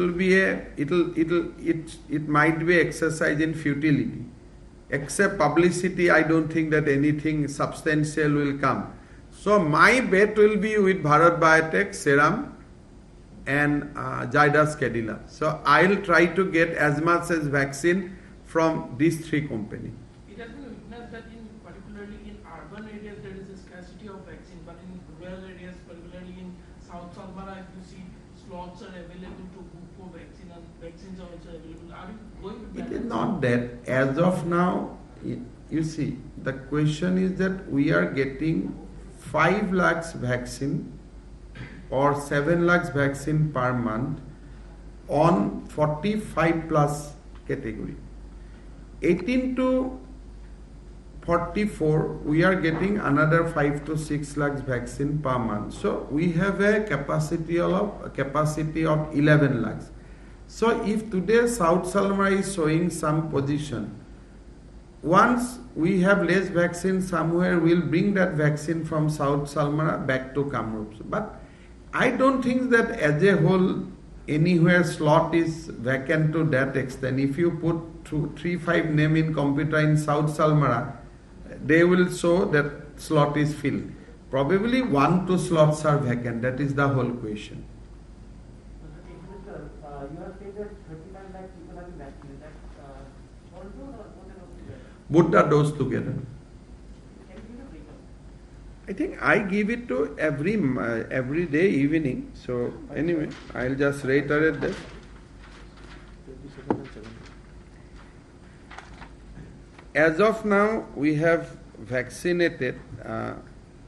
might be exercise in futility. Except publicity, I don't think that anything substantial will come. So my bet will be with Bharat Biotech, Serum and Zydus Cadila. So I'll try to get as much as vaccine from these three companies. It has been witnessed that particularly in urban areas there is a scarcity of vaccine, but in rural areas, particularly in South Salmara, if you see slots are available to book for vaccine and vaccines are also available. Are you going to balance? It is not that. As of now, you see, the question is that we are getting 5 lakhs vaccine or 7 lakhs vaccine per month on 45 plus category. 18 to 44, we are getting another 5 to 6 lakhs vaccine per month. So we have a capacity of 11 lakhs. So if today South Salmara is showing some position, once we have less vaccine somewhere, we'll bring that vaccine from South Salmara back to Kamrup. But I don't think that as a whole anywhere slot is vacant to that extent. If you put 3-5 name in computer in South Salmara, they will show that slot is filled. Probably 1-2 slots are vacant. That is the whole question. You have said that 35 lakh people have been vaccinated. That's all dose or what are those? Both the dose together. Can you give a breakup? I think I give it to every day evening. So anyway, I'll just reiterate that. As of now, we have vaccinated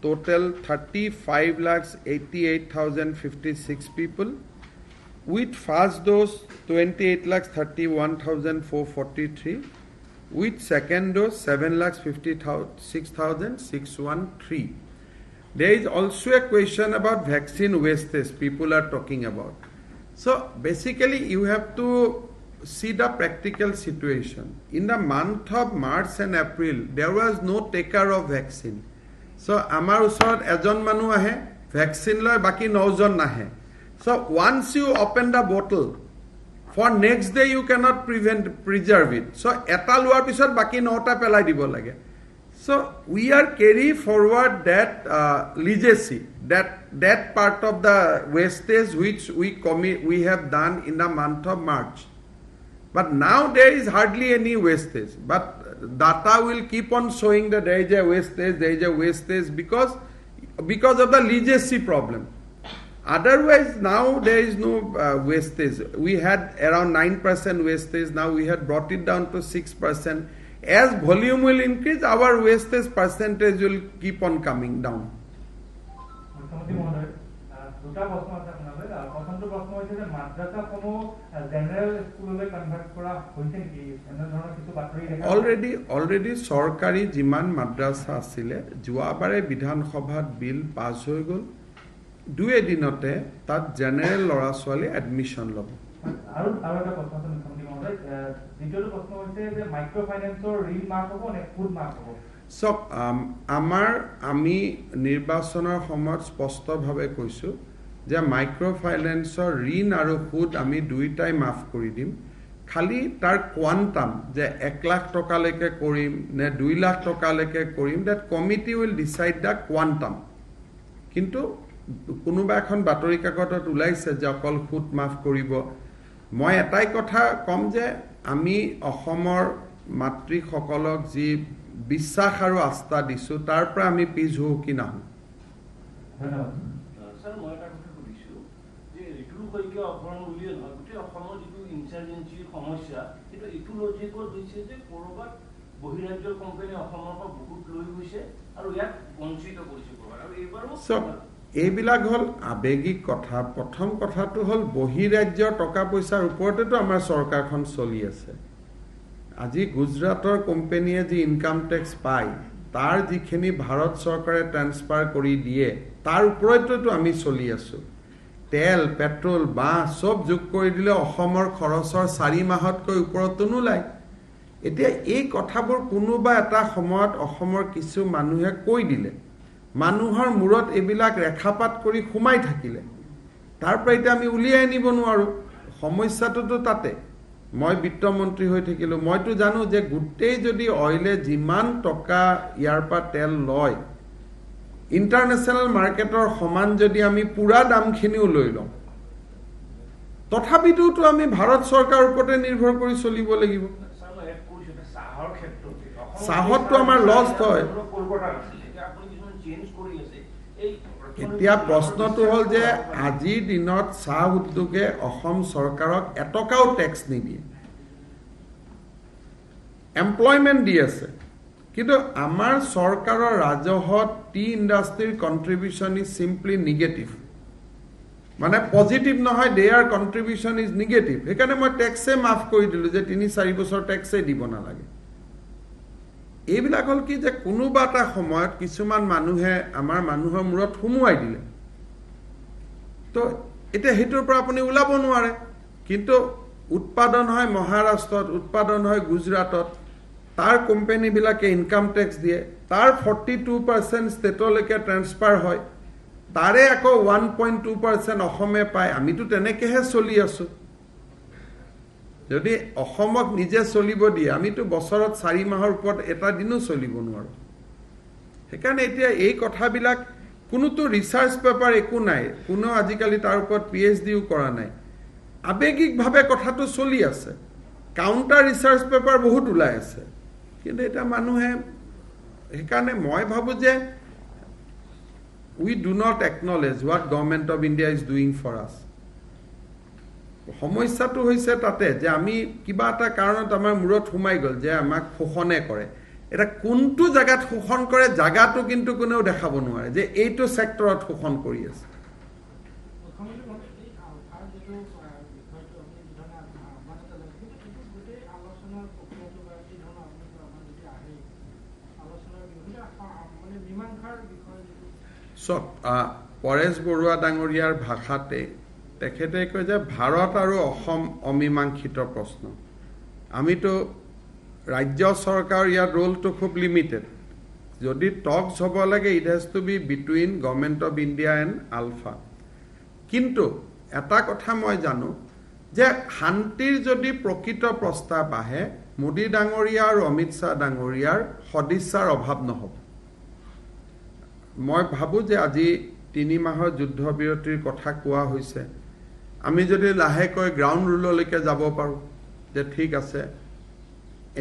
total 35,88,056 people. With first dose, 28,31,443. With second dose, 7,56,613. There is also a question about vaccine wastage people are talking about. So basically, you have to see the practical situation. In the month of March and April, there was no taker of vaccine. So amar usor ejon manu ahe, vaccine loy baki 9 jon nahe. So once you open the bottle, for next day you cannot preserve it. So eta luar pisot baki 9ta pelai dibo lage. So we are carry forward that legacy, that part of the wastage which we have done in the month of March. But now there is hardly any wastage. But data will keep on showing that there is a wastage, because of the legacy problem. Otherwise, now there is no wastage. We had around 9% wastage. Now we had brought it down to 6%. As volume will increase, our wastage percentage will keep on coming down. Mukhyamantri Mohoday, দুটা প্ৰশ্ন আছে আপোনালৈ প্ৰথমটো প্ৰশ্ন হৈছে যে মাদ্ৰাসাসমূহ general স্কুললৈ convert কৰা হৈছে নেকি এনে ধৰণৰ কিছু বাতৰি দেখা অলৰেডি চৰকাৰী যিমান মাদ্ৰাসা আছিলে যোৱাবাৰে বিধানসভাত বিল পাছ হৈ গ'ল 2 এদিনতে তাত জেনেৰেল ল'ৰা ছোৱালী এডমিশ্যন ল'ব আৰু এটা প্ৰশ্ন আছে মুখ্যমন্ত্ৰী মহোদয় দ্বিতীয়টো প্ৰশ্ন হৈছে যে মাইক্ৰ' ফাইনেন্সৰ ঋণ মাফ হ'ব নে সুদ মাফ হ'ব সব আমি নিৰ্বাচনৰ সময়ত স্পষ্টভাৱে কৈছোঁ যে মাইক্ৰ' ফাইনেন্সৰ ঋণ আৰু সুদ আমি দুয়োটাই মাফ কৰি দিম খালি তাৰ কোৱান্টাম যে 1 লাখ টকালৈকে কৰিম নে 2 লাখ টকালৈকে কৰিম that committee will decide the quantum কিন্তু কোনোবা এখন বাতৰি কাকতত ওলাইছে যে অকল সুদ মাফ কৰিব মই এটাই কথা কম যে আমি অসমৰ মাতৃসকলক যি বিশ্বাস আৰু আস্থা দিছোঁ তাৰ পৰা আমি পিছ হুকি নাহোঁ ধন্যবাদ স্যাৰ মই এটা কথা সুধিছো যে ঋতুৰ সৈতে অপহৰণ বুলিয়ে নহয় গোটেই অসমৰ যিটো ইনচাৰ্জেঞ্চিৰ সমস্যা সেইটো এইটো লজিকত হৈছে যে ক'ৰবাত বহিৰাজ্যৰ কোম্পানী অসমৰ পৰা বহুত লৈ গৈছে আৰু ইয়াক বঞ্চিত কৰিছে ক'ৰবাত আৰু এইবাৰো এইবিলাক হ'ল আৱেগিক কথা প্ৰথম কথাটো হ'ল বহিৰাজ্যৰ টকা পইচাৰ ওপৰতেতো আমাৰ চৰকাৰখন চলি আছে আজি গুজৰাটৰ কোম্পানীয়ে যি ইনকাম টেক্স পায় তাৰ যিখিনি ভাৰত চৰকাৰে ট্ৰান্সফাৰ কৰি দিয়ে তাৰ ওপৰতেতো আমি চলি আছোঁ তেল পেট্ৰল বাঁহ চব যোগ কৰি দিলে অসমৰ খৰচৰ 4 মাহতকৈ ওপৰতো নোলায় এতিয়া এই কথাবোৰ কোনোবা এটা সময়ত অসমৰ কিছু মানুহে কৈ দিলে মানুহৰ মূৰত এইবিলাক ৰেখাপাত কৰি সোমাই থাকিলে তাৰ পৰা এতিয়া আমি উলিয়াই আনিব নোৱাৰোঁ সমস্যাটোতো তাতে মই বিত্তমন্ত্ৰী হৈ থাকিলোঁ মইতো জানো যে গোটেই যদি অইলে যিমান টকা ইয়াৰ পৰা তেল লয় ইণ্টাৰনেশ্যনেল মাৰ্কেটৰ সমান যদি আমি পুৰা দামখিনিও লৈ লওঁ তথাপিতোতো আমি ভাৰত চৰকাৰৰ ওপৰতে নিৰ্ভৰ কৰি চলিব লাগিব চাহততো আমাৰ লছ হয় এতিয়া প্ৰশ্নটো হ'ল যে আজিৰ দিনত চাহ উদ্যোগে অসম চৰকাৰক এটকাও টেক্স নিদিয়ে এমপ্লয়মেণ্ট দি আছে কিন্তু আমাৰ চৰকাৰৰ ৰাজহত টি ইণ্ডাষ্ট্ৰীৰ কণ্ট্ৰিবিউশ্যন ইজ চিম্পলি নিগেটিভ মানে পজিটিভ নহয় দেয়াৰ কণ্ট্ৰিবিউশ্যন ইজ নিগেটিভ সেইকাৰণে মই টেক্সে মাফ কৰি দিলোঁ যে 3-4 বছৰ টেক্সেই দিব নালাগে এইবিলাক হ'ল কি যে কোনোবা এটা সময়ত কিছুমান মানুহে আমাৰ মানুহৰ মূৰত সোমোৱাই দিলে তো এতিয়া সেইটোৰ পৰা আপুনি ওলাব নোৱাৰে কিন্তু উৎপাদন হয় মহাৰাষ্ট্ৰত উৎপাদন হয় গুজৰাটত তাৰ কোম্পানীবিলাকে ইনকাম টেক্স দিয়ে তাৰ 42% ষ্টেটলৈকে ট্ৰান্সফাৰ হয় তাৰে আকৌ 1.2% অসমে পায় আমিতো তেনেকৈহে চলি আছোঁ যদি অসমক নিজে চলিব দিয়ে আমিতো বছৰত 4 মাহৰ ওপৰত এটা দিনো চলিব নোৱাৰোঁ সেইকাৰণে এতিয়া এই কথাবিলাক কোনোতো ৰিচাৰ্চ পেপাৰ একো নাই কোনো আজিকালি তাৰ ওপৰত PhDও কৰা নাই আৱেগিকভাৱে কথাটো চলি আছে কাউণ্টাৰ ৰিচাৰ্চ পেপাৰ বহুত ওলাই আছে কিন্তু এটা মানুহে সেইকাৰণে মই ভাবোঁ যে we do not acknowledge what government of India is doing for us সমস্যাটো হৈছে তাতে যে আমি কিবা এটা কাৰণত আমাৰ মূৰত সোমাই গ'ল যে আমাক শোষণে কৰে এটা কোনটো জায়গাত শোষণ কৰে জায়গাটো কিন্তু কোনেও দেখাব নোৱাৰে যে এইটো সেক্টৰত শোষণ কৰি আছে সব পৰেশ বৰুৱা ডাঙৰীয়াৰ ভাষাতে তেখেতে কয় যে ভাৰত আৰু অসম অমীমাংসিত প্ৰশ্ন আমিতো ৰাজ্য চৰকাৰ ইয়াৰ ৰোলটো খুব লিমিটেড যদি টকছ হ'ব লাগে it has to be between government of India and ULFA কিন্তু এটা কথা মই জানো যে শান্তিৰ যদি প্ৰকৃত প্ৰস্তাৱ আহে মোদী ডাঙৰীয়া আৰু অমিত শ্বাহ ডাঙৰীয়াৰ সদিচ্ছাৰ অভাৱ নহ'ব মই ভাবোঁ যে আজি 3 মাহৰ যুদ্ধবিৰতিৰ কথা কোৱা হৈছে আমি যদি লাহেকৈ গ্ৰাউণ্ড ৰুললৈকে যাব পাৰোঁ যে ঠিক আছে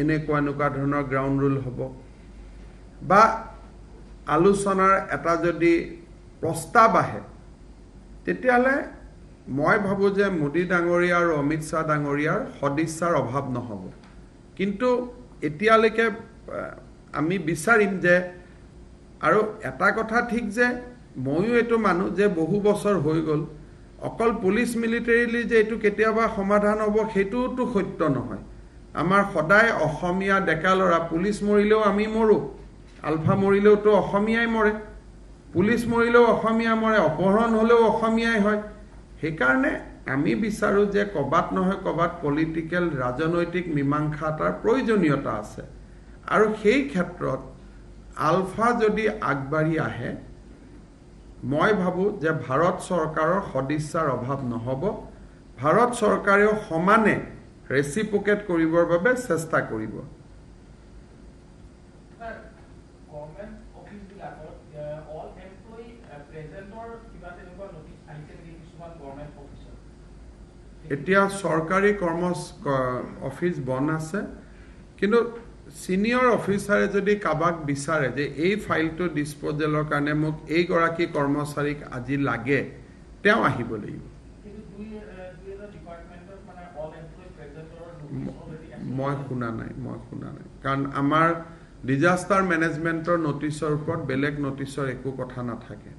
এনেকুৱা ধৰণৰ গ্ৰাউণ্ড ৰুল হ'ব বা আলোচনাৰ এটা যদি প্ৰস্তাৱ আহে তেতিয়াহ'লে মই ভাবোঁ যে মোদী ডাঙৰীয়া আৰু অমিত শ্বাহ ডাঙৰীয়াৰ সদিচ্ছাৰ অভাৱ নহ'ব কিন্তু এতিয়ালৈকে আমি বিচাৰিম যে আৰু এটা কথা ঠিক যে ময়ো এইটো মানুহ যে বহু বছৰ হৈ গ'ল অকল পুলিচ মিলিটাৰীলি যে এইটো কেতিয়াবা সমাধান হ'ব সেইটোতো সত্য নহয় আমাৰ সদায় অসমীয়া ডেকা ল'ৰা পুলিচ মৰিলেও আমি মৰো আলফা মৰিলেওতো অসমীয়াই মৰে পুলিচ মৰিলেও অসমীয়া মৰে অপহৰণ হ'লেও অসমীয়াই হয় সেইকাৰণে আমি বিচাৰো যে কবাত নহয় কবাত পলিটিক্যাল ৰাজনৈতিক মীমাংসা এটাৰ প্ৰয়োজনীয়তা আছে আৰু সেই ক্ষেত্ৰত আলফা যদি আগবাঢ়ি আহে মই ভাবো যে ভাৰত চৰকাৰৰ সদিচ্ছাৰ অভাৱ নহব ভাৰত চৰকাৰেও সমানে ৰেচিপ্ৰকেট কৰিবৰ বাবে চেষ্টা কৰিব এতিয়া চৰকাৰী অফিস বন্ধ আছে কিন্তু সিনিয়ৰ অফিচাৰে যদি কাবাক বিচাৰে যে এই ফাইলটো ডিসপোজেলৰ কাৰণে মোক এই গৰাকী কৰ্মচাৰীক আজি লাগে তেওঁ আহিব লাগিব মই শুনা নাই কাৰণ আমাৰ ডিজাস্টাৰ মেনেজমেন্টৰ নটিছৰ ওপৰত বেলেগ নটিছৰ একো কথা নাথাকে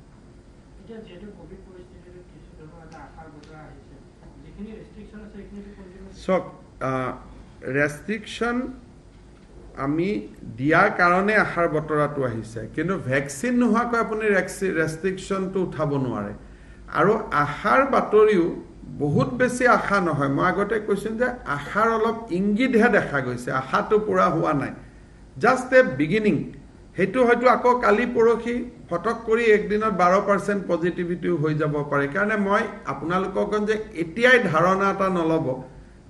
সব ৰেষ্ট্ৰিকশন আমি দিয়াৰ কাৰণে আহাৰ বতৰাটো আহিছে কিন্তু ভ্যাকসিন নোহোৱাকৈ আপুনি ৰেষ্ট্ৰিকশনটো উঠাব নোৱাৰে আৰু আহাৰ বাতৰিও বহুত বেছি আশা নহয় মই আগতে কৈছিল যে আহাৰ অলপ ইংগিতহে দেখা গৈছে আশাটো পুৰা হোৱা নাই জাস্ট এ বিগিনিং হেতু হয়তো আকৌ কালি পৰখি ফটক কৰি একদিনত 12% পজিটিভিটি হৈ যাব পাৰে কাৰণে মই আপোনালোকক যে এতিয়াই ধাৰণা এটা নলব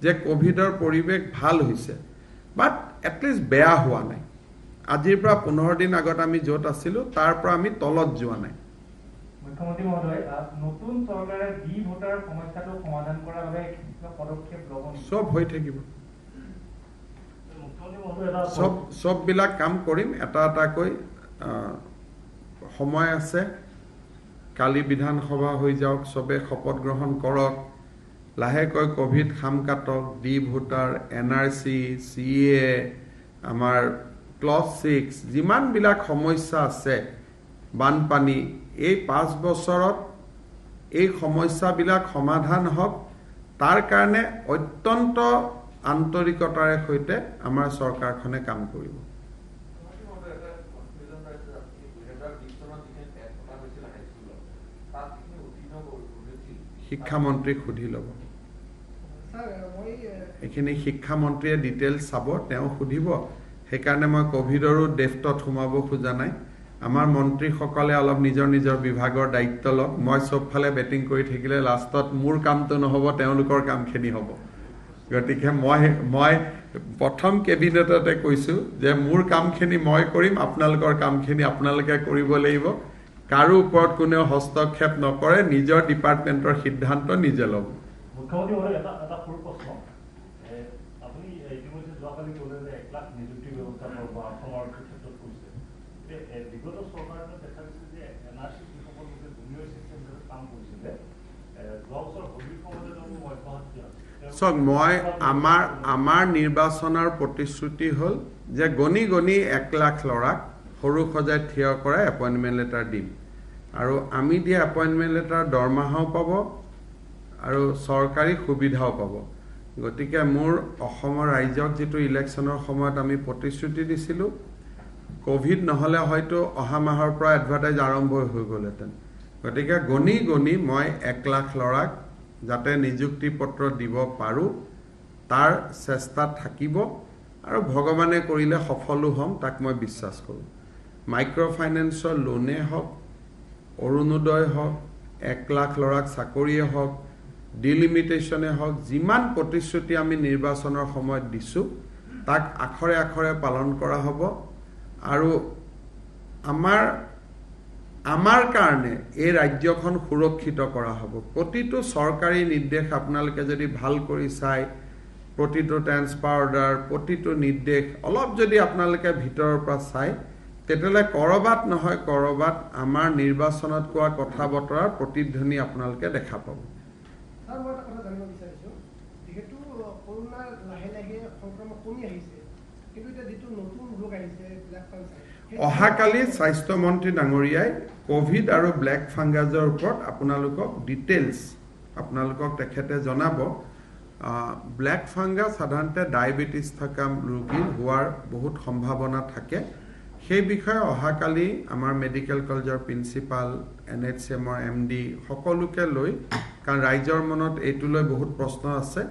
যে কোভিডৰ পৰিবেশ ভাল হৈছে বাট এটলিষ্ট বেয়া হোৱা নাই আজিৰ পৰা 15 দিন আগত আমি যত আছিলো তাৰ পৰা আমি তলত যোৱা নাই মুখ্যমন্ত্ৰী মহোদয় নতুন চৰকাৰে ডি ভোটাৰ সমস্যাটো সমাধান কৰাৰ বাবে পদক্ষেপ ল'ব সব হৈ থাকিব সব বিলাক কাম কৰিম এটা এটাকৈ সময় আছে কালি বিধানসভা হৈ যাওক সবে শপত গ্ৰহণ কৰক লাহেকৈ কোভিড খাম কাটক ডি ভোটাৰ এনআৰসি সিএ আমাৰ ক্লজ 6 যিমান বিলাক সমস্যা আছে বানপানী এই 5 বছৰত এই সমস্যাবিলাক সমাধান হওক তাৰ কাৰণে অত্যন্ত আন্তৰিকতাৰে সৈতে আমাৰ চৰকাৰখনে কাম কৰিব শিক্ষামন্ত্ৰীক সুধি ল'ব এইখিনি শিক্ষামন্ত্ৰীয়ে ডিটেইলছ চাব তেওঁ সুধিব সেইকাৰণে মই কোভিডৰো ডেফটত সোমাব খোজা নাই আমাৰ মন্ত্ৰীসকলে অলপ নিজৰ নিজৰ বিভাগৰ দায়িত্ব লওক মই সবফালে বেটিং কৰি থাকিলে লাষ্টত মোৰ কামটো নহব তেওঁলোকৰ কামখিনি হ'ব গতিকে মই প্ৰথম কেবিনেটতে কৈছো যে মোৰ কামখিনি মই কৰিম আপোনালোকৰ কামখিনি আপোনালোকে কৰিব লাগিব কাৰো ওপৰত কোনেও হস্তক্ষেপ নকৰে নিজৰ ডিপাৰ্টমেন্টৰ সিদ্ধান্ত নিজে ল'ব মুখ্যমন্ত্ৰী মহোদয় এটা সৰু প্ৰশ্ন আপুনি ইতিমধ্যে যোৱাকালি ক'লে যে 1 লাখ নিযুক্তি ব্যৱস্থা বা অসমৰ ক্ষেত্ৰত কৰিছে বিগত চৰকাৰে দেখা গৈছে যে এনআৰসি যিসকল লোকে জুনিয়ৰ চিষ্টেম কাম কৰিছিলে যোৱা বছৰ কোভিড সময়তে মই সব মই আমাৰ নিৰ্বাচনৰ প্ৰতিশ্ৰুতি হ'ল যে গণি 1 লাখ লৰাক সৰু সজাই থিয় কৰা এপইন্টমেন্ট লেটাৰ দিম আৰু আমি দিয়া এপইন্টমেন্ট লেটাৰ দৰমহাও পাব আৰু চৰকাৰী সুবিধাও পাব গতিকে মোৰ অসমৰ ৰাজ্যক যেটো ইলেকশ্যনৰ সময়ত আমি প্ৰতিশ্ৰুতি দিছিলো কোভিড নহলে হয়তো অহা মাহৰ পৰা এডভাৰটাইজ আৰম্ভ হৈ গ'লহেতেন গতিকে গণি মই 1 লাখ লৰাক যাতে নিযুক্তি পত্ৰ দিব পাৰো তাৰ চেষ্টা থাকিব আৰু ভগৱানে কৰিলে সফল হ'ম তাক মই বিশ্বাস কৰো মাইক্ৰ ফাইনেন্সৰ লোনে হওক অৰুণোদয় হওক 1 লাখ লৰাক চাকৰিয়ে হওক ডিলিমিটেশনে হওক যিমান প্ৰতিশ্ৰুতি আমি নিৰ্বাচনৰ সময়ত দিছো তাক আখৰে আখৰে পালন কৰা হ'ব আৰু আমাৰ কাৰণে এই ৰাজ্যখন সুৰক্ষিত কৰা হ'ব প্ৰতিটো চৰকাৰী নিৰ্দেশ আপোনালোকে যদি ভাল কৰি চাই প্ৰতিটো ট্ৰান্সফাৰ অৰ্ডাৰ প্ৰতিটো নিৰ্দেশ অলপ যদি আপোনালোকে ভিতৰৰ পৰা চাই তেতিয়ালে কৰবাত নহয় কৰবাত আমাৰ নিৰ্বাচনত কোৱা কথা বতৰাৰ প্ৰতিধ্বনি আপোনালোকে দেখা পাব স্যাৰ মই এটা কথা জানিব বিচাৰিছো যেহেতু কৰোনা লাহে লাহে সংক্ৰমণ কমি আহিছে কিন্তু এটা যেটো নতুন ৰোগ আহিছে ব্ল্যাক কালচাৰ অহাকালি স্বাস্থ্য মন্ত্ৰী ডাঙৰীয়াই কোভিড আৰু ব্লেক ফাংগাছৰ ওপৰত আপোনালোকক ডিটেইলছ আপোনালোকক তেখেতে জনাব। ব্লেক ফাংগাছ সাধাৰণতে ডায়েবেটিছ থকা ৰোগীৰ হোৱাৰ বহুত সম্ভাৱনা থাকে। সেই বিষয়ে অহাকালি আমাৰ মেডিকেল কলেজৰ প্ৰিন্সিপাল NHMৰ MD সকলোকে লৈ, কাৰণ ৰাইজৰ মনত এইটো লৈ বহুত প্ৰশ্ন আছে।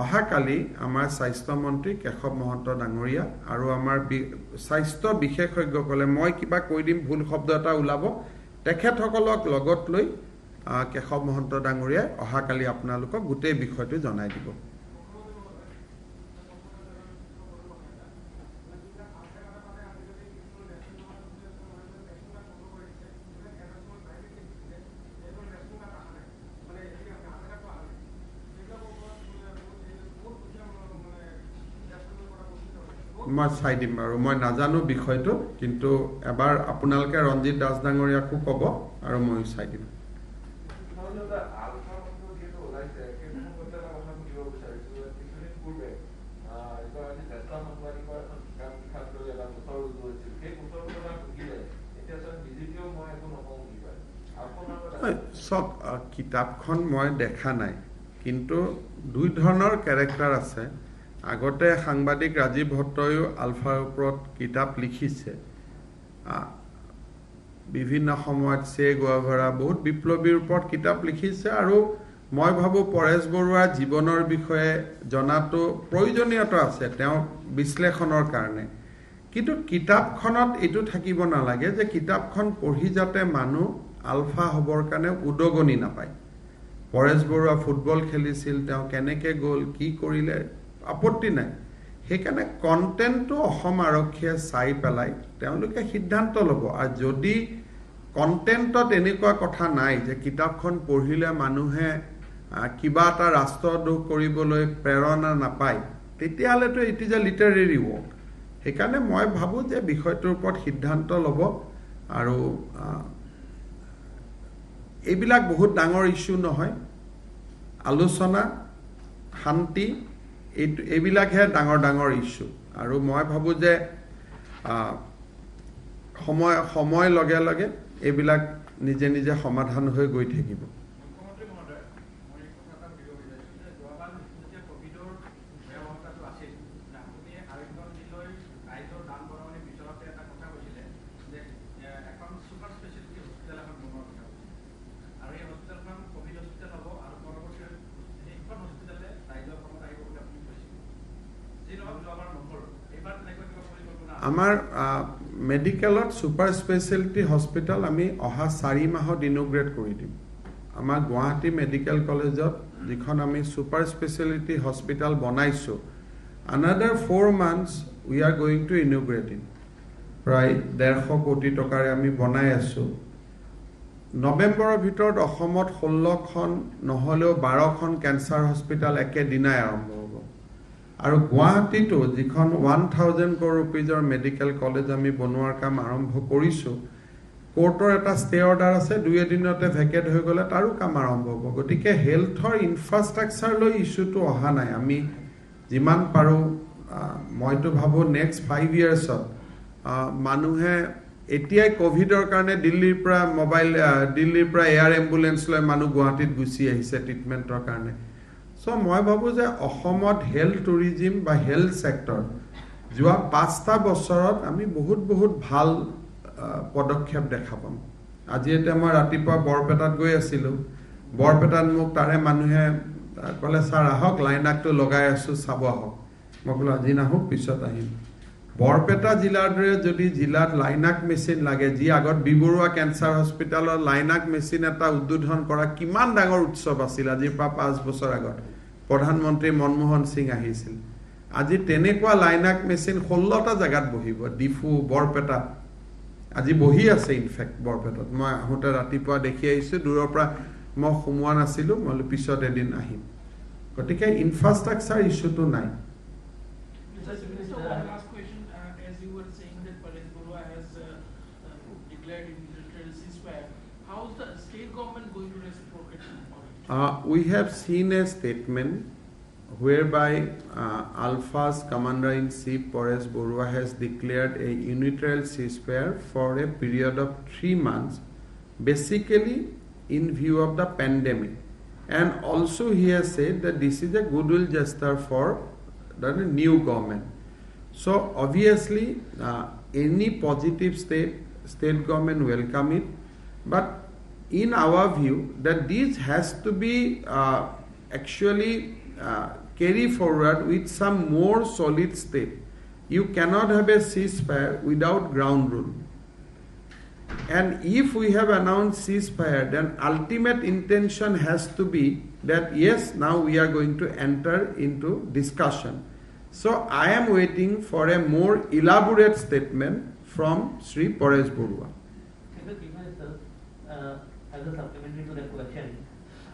অহাকালি আমাৰ স্বাস্থ্য মন্ত্ৰী কেশৱ মহন্ত ডাঙৰীয়া আৰু আমাৰ স্বাস্থ্য বিশেষজ্ঞসকলে, মই কিবা কৈ দিম ভুল শব্দ এটা ওলাব, তেখেতসকলক লগত লৈ কেশৱ মহন্ত ডাঙৰীয়াই অহাকালি আপোনালোকক গোটেই বিষয়টো জনাই দিব। মই চাই দিম বাৰু, মই নাজানো বিষয়টো, কিন্তু এবাৰ আপোনালোকে ৰঞ্জিত দাস ডাঙৰীয়াকো ক'ব আৰু ময়ো চাই দিম। চব কিতাপখন মই দেখা নাই, কিন্তু দুই ধৰণৰ কেৰেক্টাৰ আছে। আগতে সাংবাদিক ৰাজীৱ ভট্টইও আলফাৰ ওপৰত কিতাপ লিখিছে, বিভিন্ন সময়ত চে গুৱাভাৰা বহুত বিপ্লৱীৰ ওপৰত কিতাপ লিখিছে, আৰু মই ভাবোঁ পৰেশ বৰুৱাৰ জীৱনৰ বিষয়ে জনাটো প্ৰয়োজনীয়তা আছে তেওঁ বিশ্লেষণৰ কাৰণে। কিন্তু কিতাপখনত এইটো থাকিব নালাগে যে কিতাপখন পঢ়ি যাতে মানুহ আলফা হ'বৰ কাৰণে উদগনি নাপায়। পৰেশ বৰুৱা ফুটবল খেলিছিল, তেওঁ কেনেকৈ গ'ল, কি কৰিলে, আপত্তি নাই। সেইকাৰণে কণ্টেণ্টটো অসম আৰক্ষীয়ে চাই পেলাই তেওঁলোকে সিদ্ধান্ত ল'ব। আৰু যদি কণ্টেণ্টত এনেকুৱা কথা নাই যে কিতাপখন পঢ়িলে মানুহে কিবা এটা ৰাষ্ট্ৰদ্ৰোহ কৰিবলৈ প্ৰেৰণা নাপায়, তেতিয়াহ'লেতো it is a literary work. সেইকাৰণে মই ভাবোঁ যে বিষয়টোৰ ওপৰত সিদ্ধান্ত ল'ব। আৰু এইবিলাক বহুত ডাঙৰ ইছ্যু নহয়, আলোচনা, শান্তি, এইবিলাকহে ডাঙৰ ডাঙৰ ইছ্যু। আৰু মই ভাবোঁ যে সময় লগে লগে এইবিলাক নিজে নিজে সমাধান হৈ গৈ থাকিব। আমাৰ মেডিকেলত ছুপাৰ স্পেচিয়েলিটি হস্পিটেল আমি অহা 4 মাহত ইনগ্ৰেট কৰি দিম। আমাৰ গুৱাহাটী মেডিকেল কলেজত যিখন আমি ছুপাৰ স্পেচিয়েলিটি হস্পিটেল বনাইছোঁ, another 4 months we are going to inaugurate it। প্ৰায় 150 কোটি টকাৰে আমি বনাই আছোঁ। নৱেম্বৰৰ ভিতৰত অসমত 16খন নহ'লেও 12খন কেঞ্চাৰ হস্পিটেল একেদিনাই আৰম্ভ হ'ব। আৰু গুৱাহাটীতো যিখন 1000 crore rupeesৰ মেডিকেল কলেজ আমি বনোৱাৰ কাম আৰম্ভ কৰিছোঁ, কোৰ্টৰ এটা ষ্টে অৰ্ডাৰ আছে, 2 এদিনতে ভেকেট হৈ গ'লে তাৰো কাম আৰম্ভ হ'ব। গতিকে হেল্থৰ ইনফ্ৰাষ্ট্ৰাকচাৰ লৈ ইছ্যুটো অহা নাই। আমি যিমান পাৰোঁ, মইতো ভাবোঁ নেক্সট 5 yearsত মানুহে এতিয়াই কোভিডৰ কাৰণে দিল্লীৰ পৰা এয়াৰ এম্বুলেঞ্চ লৈ মানুহ গুৱাহাটীত গুচি আহিছে ট্ৰিটমেণ্টৰ কাৰণে। চ' মই ভাবোঁ যে অসমত হেল্থ টুৰিজিম বা হেল্থ ছেক্টৰ যোৱা 5টা বছৰত আমি বহুত ভাল পদক্ষেপ দেখা পাম। আজি এতিয়া মই ৰাতিপুৱা বৰপেটাত গৈ আছিলোঁ, বৰপেটাত মোক তাৰে মানুহে ক'লে, ছাৰ আহক, লাইনাকটো লগাই আছোঁ, চাব আহক। মই ক'লো আজি নাহোঁ, পিছত আহিম। বৰপেটা জিলাৰ দৰে যদি জিলাত লাইনাক মেচিন লাগে, যি আগত বিবৰুৱা কেঞ্চাৰ হস্পিটেলৰ লাইনাক মেচিন এটা উদ্বোধন কৰা কিমান ডাঙৰ উৎসৱ আছিল, আজিৰ পৰা 5 বছৰ আগত প্ৰধানমন্ত্ৰী মনমোহন সিং আহিছিল। আজি তেনেকুৱা লাইনাক মেচিন 16টা জেগাত বহিব, ডিফু, বৰপেটা, আজি বহি আছে। ইনফেক্ট বৰপেটাত মই আহোঁতে ৰাতিপুৱা দেখি আহিছোঁ, দূৰৰ পৰা মই সোমোৱা নাছিলোঁ, মই পিছত এদিন আহিম। গতিকে ইনফ্ৰাষ্ট্ৰাকচাৰ ইছ্যুটো নাই। We have seen a statement whereby Alpha's Commander-in-Chief Paresh Barua has declared a unilateral ceasefire for a period of 3 months, basically in view of the pandemic. And also he has said that this is a goodwill gesture for the new government. So obviously any positive state government welcome it, but in our view that this has to be actually carry forward with some more solid step. You cannot have a ceasefire without ground rule. And if we have announced ceasefire, then ultimate intention has to be that yes, now we are going to enter into discussion. So I am waiting for a more elaborate statement from Sri Paresh Barua. As a supplementary to the question,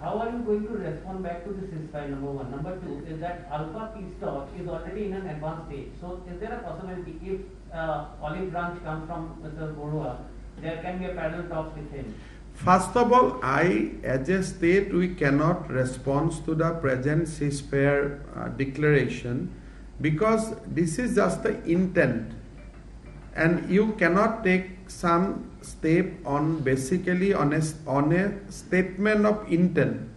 how are you going to respond back to this ceasefire, number one? Number two is that Alpha peace talk is already in an advanced stage. So is there a possibility if olive branch comes from Mr. Barua, there can be a parallel talks with him? First of all, as a state, we cannot respond to the present ceasefire declaration because this is just the intent. And you cannot take some step on basically on a statement of intent.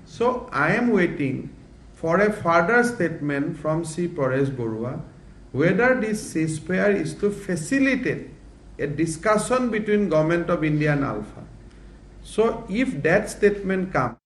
So I am waiting for a further statement from Sri Paresh Barua whether this ceasefire is to facilitate a discussion between Government of India and Alpha. So if that statement comes,